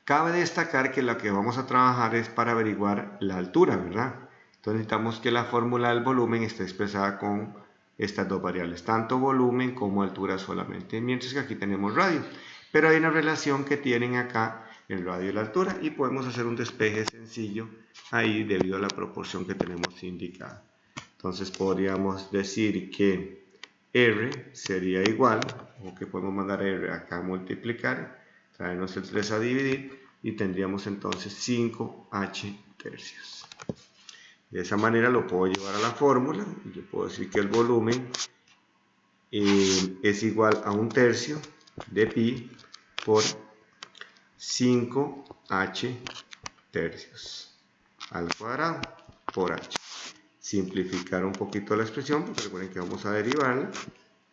Cabe destacar que lo que vamos a trabajar es para averiguar la altura, ¿verdad? Entonces necesitamos que la fórmula del volumen esté expresada con estas dos variables, tanto volumen como altura solamente, mientras que aquí tenemos radio. Pero hay una relación que tienen acá el radio y la altura, y podemos hacer un despeje sencillo ahí debido a la proporción que tenemos indicada. Entonces podríamos decir que R sería igual, o que podemos mandar R acá a multiplicar, traernos el 3 a dividir, y tendríamos entonces 5h tercios. De esa manera lo puedo llevar a la fórmula, y yo puedo decir que el volumen es igual a 1/3 de pi por 5h tercios al cuadrado por h. Simplificar un poquito la expresión, porque recuerden que vamos a derivarla.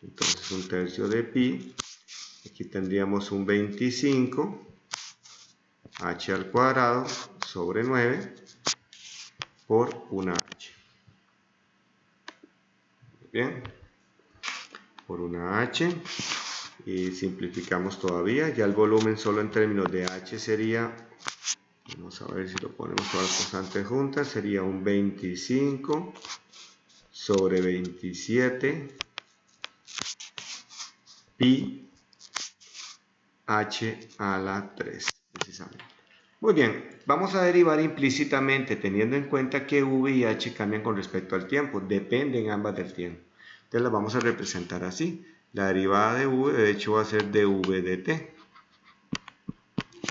Entonces 1/3 de pi, aquí tendríamos un 25 h al cuadrado sobre 9 por 1h. Bien, por 1h, y simplificamos todavía. Ya el volumen solo en términos de h sería, vamos a ver si lo ponemos todas las constantes juntas, sería un 25 sobre 27 pi h a la 3, precisamente. Muy bien, vamos a derivar implícitamente teniendo en cuenta que v y h cambian con respecto al tiempo, dependen ambas del tiempo. Entonces las vamos a representar así. La derivada de v de hecho va a ser dv dt.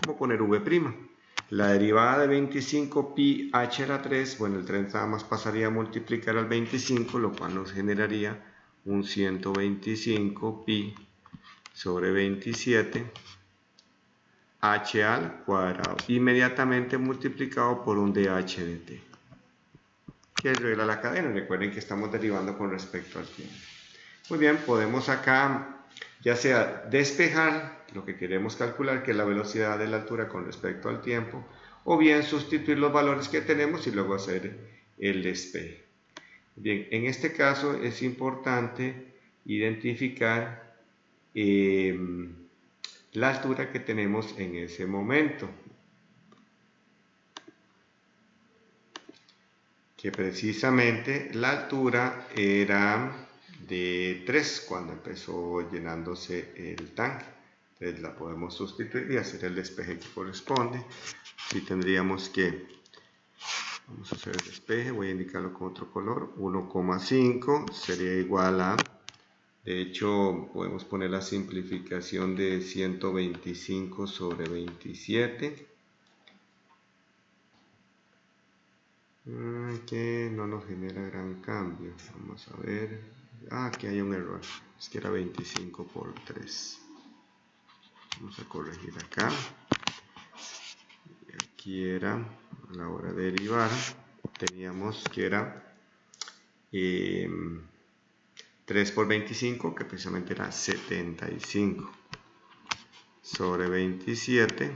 Vamos a poner v'. La derivada de 25 pi h a la 3, bueno, el 3 nada más pasaría a multiplicar al 25, lo cual nos generaría un 125 pi sobre 27 h al cuadrado, inmediatamente multiplicado por un dh dt, que regla la cadena. Recuerden que estamos derivando con respecto al tiempo. Muy bien, podemos acá ya sea despejar lo que queremos calcular, que es la velocidad de la altura con respecto al tiempo, o bien sustituir los valores que tenemos y luego hacer el despeje. Bien, en este caso es importante identificar la altura que tenemos en ese momento, que precisamente la altura era de 3 cuando empezó llenándose el tanque. Entonces la podemos sustituir y hacer el despeje que corresponde. Si tendríamos que, vamos a hacer el despeje, voy a indicarlo con otro color, 1,5 sería igual a, de hecho podemos poner la simplificación de 125 sobre 27 que no nos genera gran cambio. Vamos a ver. Aquí hay un error. Es que era 25 por 3. Vamos a corregir acá. Y aquí era, a la hora de derivar, teníamos que era 3 por 25, que precisamente era 75, sobre 27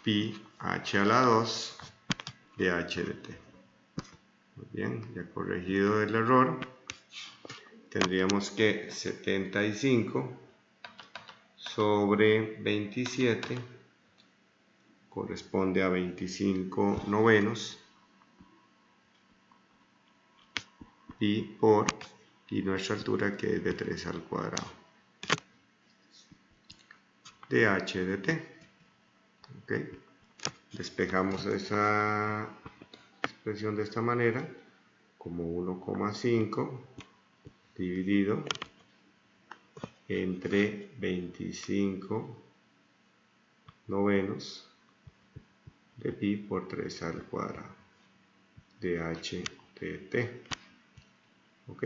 pi h a la 2 de h de t. Muy bien, ya corregido el error, tendríamos que 75 sobre 27 corresponde a 25 novenos pi por, y nuestra altura que es de 3 al cuadrado de h de t. ¿Okay? Despejamos esa expresión de esta manera como 1,5 dividido entre 25 novenos de pi por 3 al cuadrado de h de t. ¿Ok?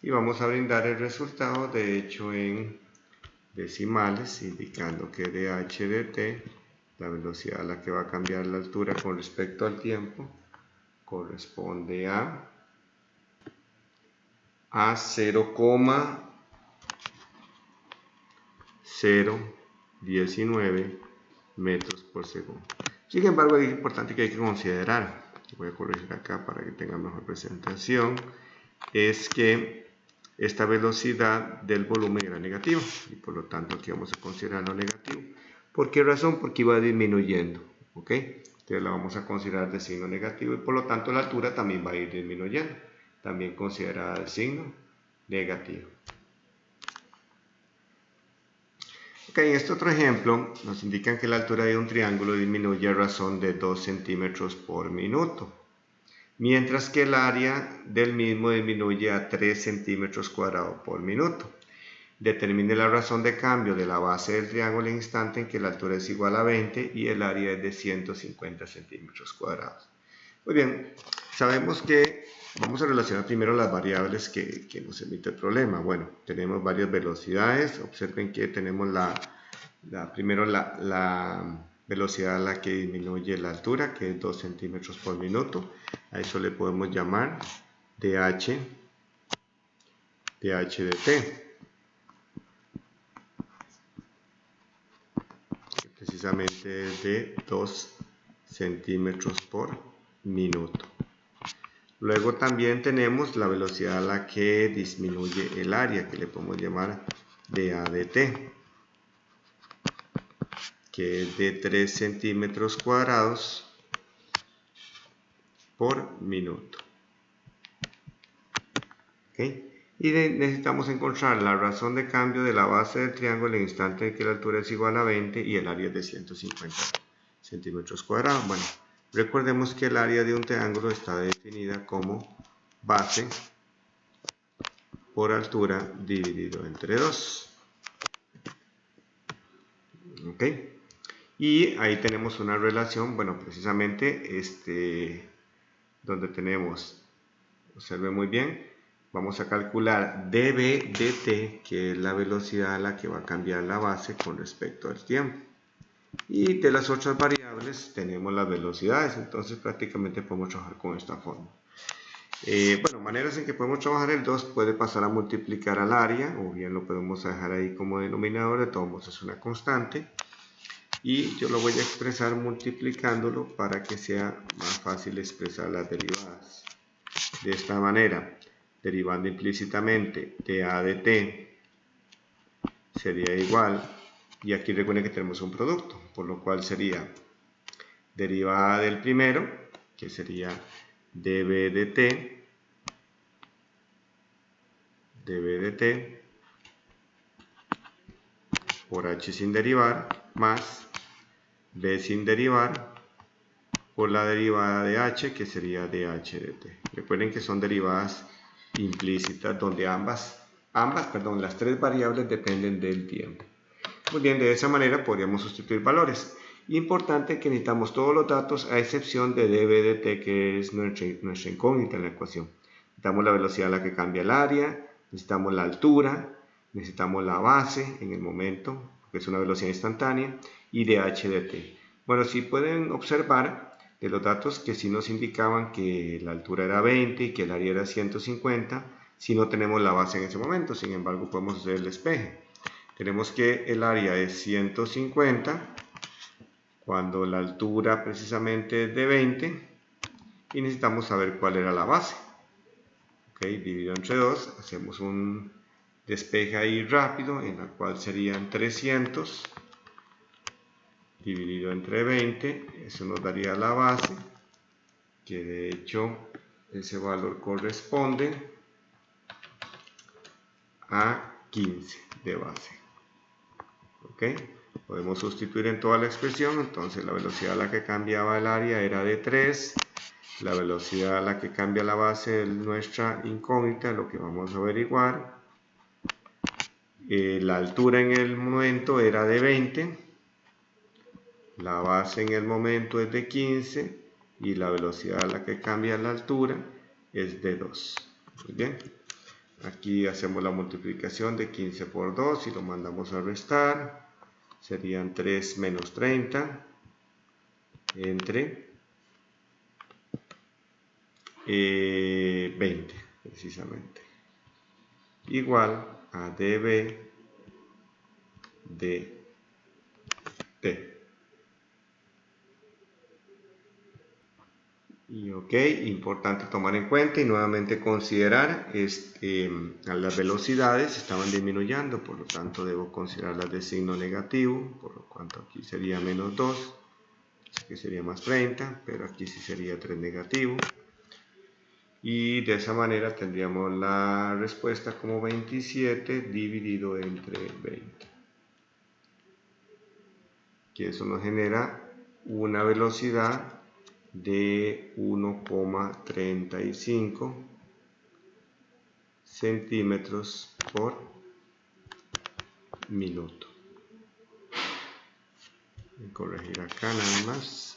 Y vamos a brindar el resultado de hecho en decimales, indicando que de h de t, la velocidad a la que va a cambiar la altura con respecto al tiempo corresponde a 0,019 metros por segundo. Sin embargo, es importante que hay que considerar, voy a corregir acá para que tenga mejor presentación, es que esta velocidad del volumen era negativa y por lo tanto aquí vamos a considerarlo negativo. ¿Por qué razón? Porque iba disminuyendo, ¿ok? Entonces la vamos a considerar de signo negativo y por lo tanto la altura también va a ir disminuyendo, también considerada de signo negativo. Ok, en este otro ejemplo nos indican que la altura de un triángulo disminuye a razón de 2 centímetros por minuto, mientras que el área del mismo disminuye a 3 centímetros cuadrados por minuto. Determine la razón de cambio de la base del triángulo en el instante en que la altura es igual a 20 y el área es de 150 centímetros cuadrados. Muy bien, sabemos que vamos a relacionar primero las variables que nos emite el problema. Bueno, tenemos varias velocidades. Observen que tenemos primero la velocidad a la que disminuye la altura, que es 2 centímetros por minuto. A eso le podemos llamar dh de t, que precisamente es de 2 centímetros por minuto. Luego también tenemos la velocidad a la que disminuye el área, que le podemos llamar dA de t, que es de 3 centímetros cuadrados por minuto. ¿Okay? Y necesitamos encontrar la razón de cambio de la base del triángulo en el instante en que la altura es igual a 20 y el área es de 150 centímetros cuadrados. Bueno, recordemos que el área de un triángulo está definida como base por altura dividido entre 2. ¿Ok? Y ahí tenemos una relación, bueno, precisamente donde tenemos, observe muy bien, vamos a calcular dB de t, que es la velocidad a la que va a cambiar la base con respecto al tiempo. Y de las otras variables tenemos las velocidades, entonces prácticamente podemos trabajar con esta forma. Bueno, maneras en que podemos trabajar el 2 puede pasar a multiplicar al área, o bien lo podemos dejar ahí como denominador, de todos modos es una constante. Y yo lo voy a expresar multiplicándolo para que sea más fácil expresar las derivadas. De esta manera, derivando implícitamente dA de t sería igual, y aquí recuerden que tenemos un producto, por lo cual sería derivada del primero, que sería dB de t por h sin derivar, más b sin derivar por la derivada de h, que sería dh de t. Recuerden que son derivadas implícitas donde las tres variables dependen del tiempo. Muy bien, de esa manera podríamos sustituir valores. Importante que necesitamos todos los datos a excepción de dB de t, que es nuestra incógnita en la ecuación. Necesitamos la velocidad a la que cambia el área, necesitamos la altura, necesitamos la base en el momento, que es una velocidad instantánea, y dh de t. Bueno, si pueden observar de los datos que sí nos indicaban que la altura era 20 y que el área era 150, si no tenemos la base en ese momento. Sin embargo, podemos hacer el despeje. Tenemos que el área es 150 cuando la altura precisamente es de 20 y necesitamos saber cuál era la base. Dividido entre 2, hacemos un despeje ahí rápido, en la cual serían 300 dividido entre 20, eso nos daría la base, que de hecho ese valor corresponde a 15 de base. Podemos sustituir en toda la expresión. Entonces la velocidad a la que cambiaba el área era de 3, la velocidad a la que cambia la base es nuestra incógnita, lo que vamos a averiguar. La altura en el momento era de 20, la base en el momento es de 15 y la velocidad a la que cambia la altura es de 2. Muy bien. Aquí hacemos la multiplicación de 15 por 2 y lo mandamos a restar. Serían 3 menos 30 entre 20 precisamente. Igual a dB de t. Y importante tomar en cuenta y nuevamente considerar las velocidades estaban disminuyendo, por lo tanto debo considerarlas de signo negativo, por lo tanto aquí sería menos 2, que sería más 30, pero aquí sí sería 3 negativo. Y de esa manera tendríamos la respuesta como 27 dividido entre 20. Que eso nos genera una velocidad de 1,35 centímetros por minuto. Voy a corregir acá nada más,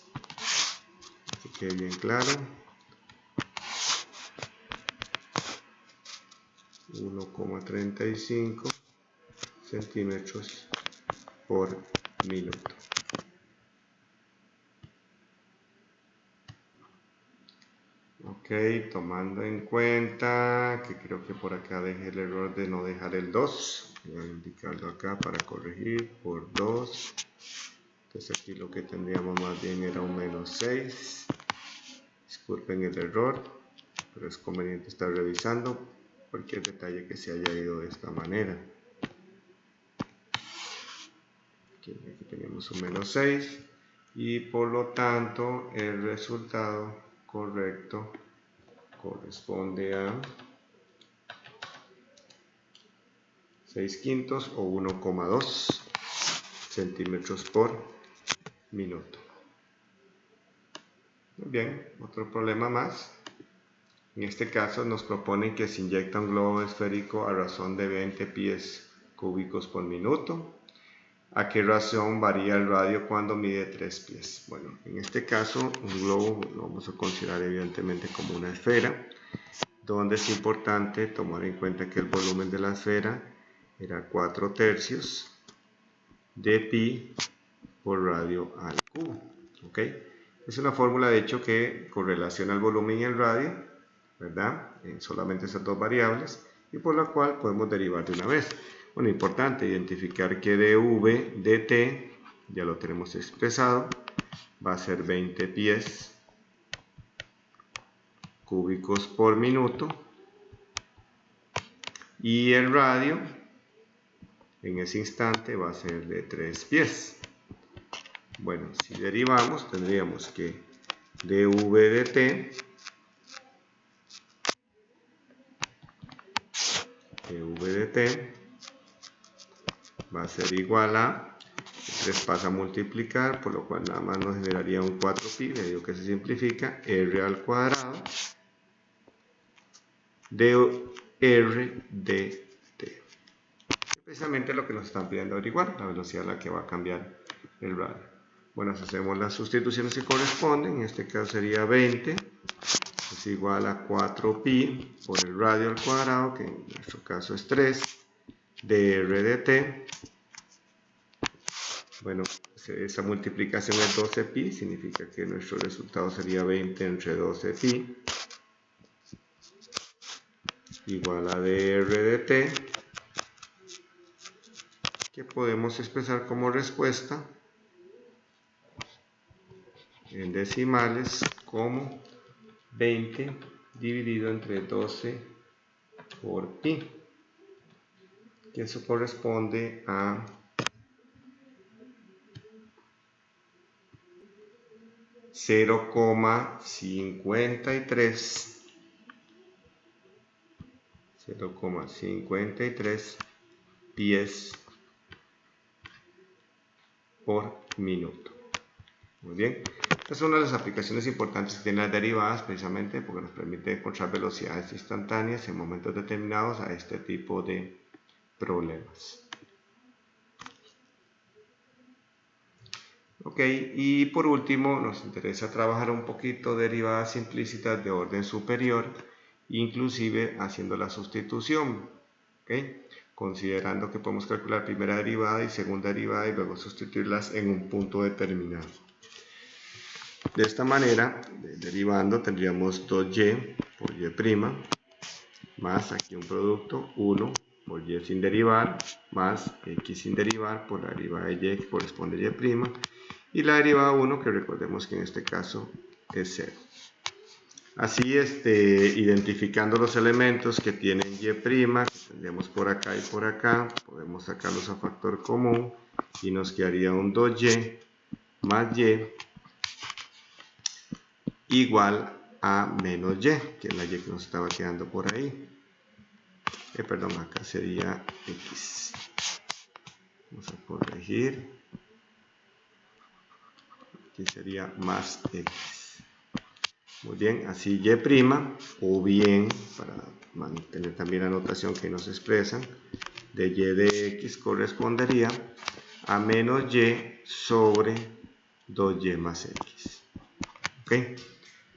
que quede bien claro. 1,35 centímetros por minuto. Tomando en cuenta que creo que por acá dejé el error de no dejar el 2, voy a indicarlo acá para corregir por 2. Entonces aquí lo que tendríamos más bien era un menos 6. Disculpen el error, pero es conveniente estar revisando cualquier detalle que se haya ido de esta manera. Aquí tenemos un menos 6 y por lo tanto el resultado correcto corresponde a 6/5 o 1,2 centímetros por minuto. Muy bien, otro problema más. En este caso nos proponen que se inyecta un globo esférico a razón de 20 pies cúbicos por minuto. ¿A qué razón varía el radio cuando mide 3 pies? Bueno, en este caso un globo lo vamos a considerar evidentemente como una esfera, donde es importante tomar en cuenta que el volumen de la esfera era 4/3 de pi por radio al cubo. Es una fórmula de hecho que correlaciona el volumen y el radio, ¿verdad? En solamente esas dos variables, y por la cual podemos derivar de una vez. Bueno, importante identificar que dV de t, ya lo tenemos expresado, va a ser 20 pies cúbicos por minuto, y el radio en ese instante va a ser de 3 pies. Bueno, si derivamos tendríamos que dV de t va a ser igual a 3 pasa a multiplicar, por lo cual nada más nos generaría un 4pi, le digo que se simplifica, r al cuadrado de r de t. Precisamente lo que nos están pidiendo averiguar, la velocidad a la que va a cambiar el radio. Bueno, hacemos las sustituciones que corresponden. En este caso sería 20 es igual a 4pi por el radio al cuadrado, que en nuestro caso es 3, de r de t. Bueno, esa multiplicación es 12pi, significa que nuestro resultado sería 20 entre 12pi igual a dr de t, que podemos expresar como respuesta en decimales como 20 dividido entre 12 por pi, que eso corresponde a 0,53 pies por minuto. Muy bien, esta es una de las aplicaciones importantes que tienen las derivadas, precisamente porque nos permite encontrar velocidades instantáneas en momentos determinados a este tipo de problemas. Ok, y por último nos interesa trabajar un poquito derivadas implícitas de orden superior, inclusive haciendo la sustitución, ¿okay? Considerando que podemos calcular primera derivada y segunda derivada y luego sustituirlas en un punto determinado. De esta manera, derivando, tendríamos 2y por y' más aquí un producto 1 por y sin derivar más x sin derivar por la derivada de y que corresponde a y', y la derivada 1, que recordemos que en este caso es 0. Así, identificando los elementos que tienen y', que tendríamos por acá y por acá, podemos sacarlos a factor común y nos quedaría un 2y más y igual a menos y, que es la y que nos estaba quedando por ahí. Perdón, acá sería x. Vamos a corregir. Aquí sería más x. Muy bien, así y', o bien, para mantener también la notación que nos expresan, de y de x correspondería a menos y sobre 2y más x. ¿Ok?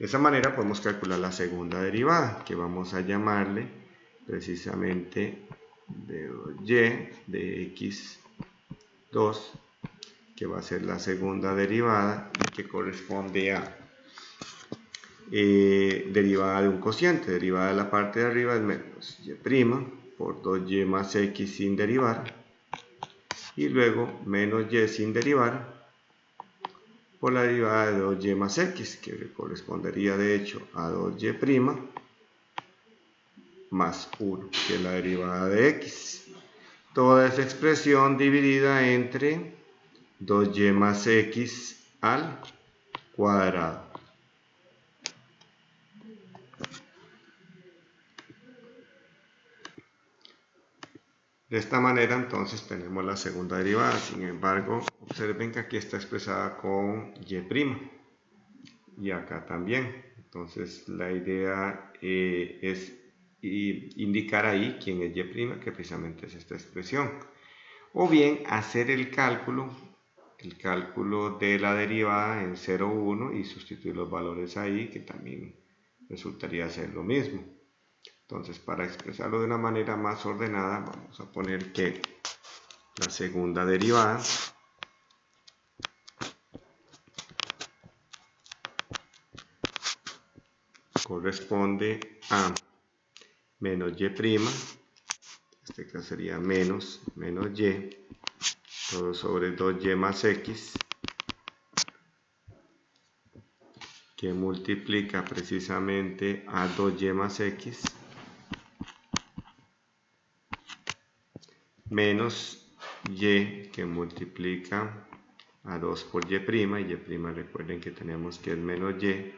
De esa manera podemos calcular la segunda derivada, que vamos a llamarle precisamente de 2y de x2, que va a ser la segunda derivada y que corresponde a derivada de un cociente. Derivada de la parte de arriba es menos y' por 2y más x sin derivar, y luego menos y sin derivar por la derivada de 2y más x, que correspondería de hecho a 2y' más 1, que es la derivada de x. Toda esa expresión dividida entre 2y más x al cuadrado. De esta manera entonces tenemos la segunda derivada. Sin embargo, observen que aquí está expresada con y', y acá también. Entonces la idea es indicar ahí quién es y', que precisamente es esta expresión. O bien hacer el cálculo de la derivada en 0, 1 y sustituir los valores ahí, que también resultaría ser lo mismo. Entonces, para expresarlo de una manera más ordenada, vamos a poner que la segunda derivada corresponde a menos y', en este caso sería menos y, todo sobre 2y más x, que multiplica precisamente a 2y más x, menos y, que multiplica a 2 por y', y y' recuerden que tenemos que es menos y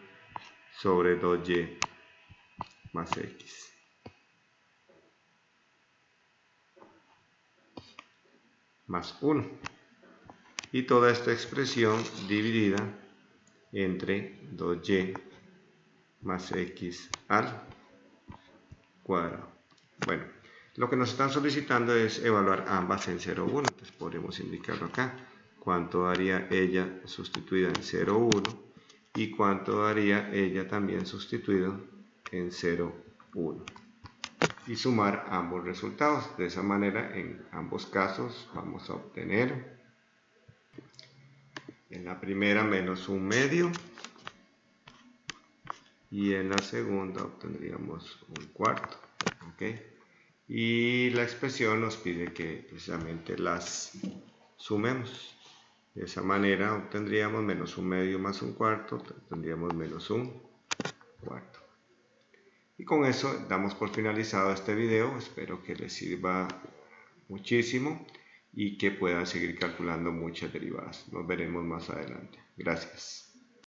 sobre 2y más x. Más 1. Y toda esta expresión dividida entre 2y más x al cuadrado. Bueno, lo que nos están solicitando es evaluar ambas en 0, 1. Entonces podremos indicarlo acá. cuánto daría ella sustituida en 0, 1 y cuánto daría ella también sustituido en 0, 1 y sumar ambos resultados. De esa manera en ambos casos vamos a obtener en la primera menos 1/2 y en la segunda obtendríamos 1/4. ¿Okay? Y la expresión nos pide que precisamente las sumemos. De esa manera obtendríamos menos 1/2 más 1/4, tendríamos menos 1/4. Y con eso damos por finalizado este video. Espero que les sirva muchísimo y que puedan seguir calculando muchas derivadas. Nos veremos más adelante. Gracias.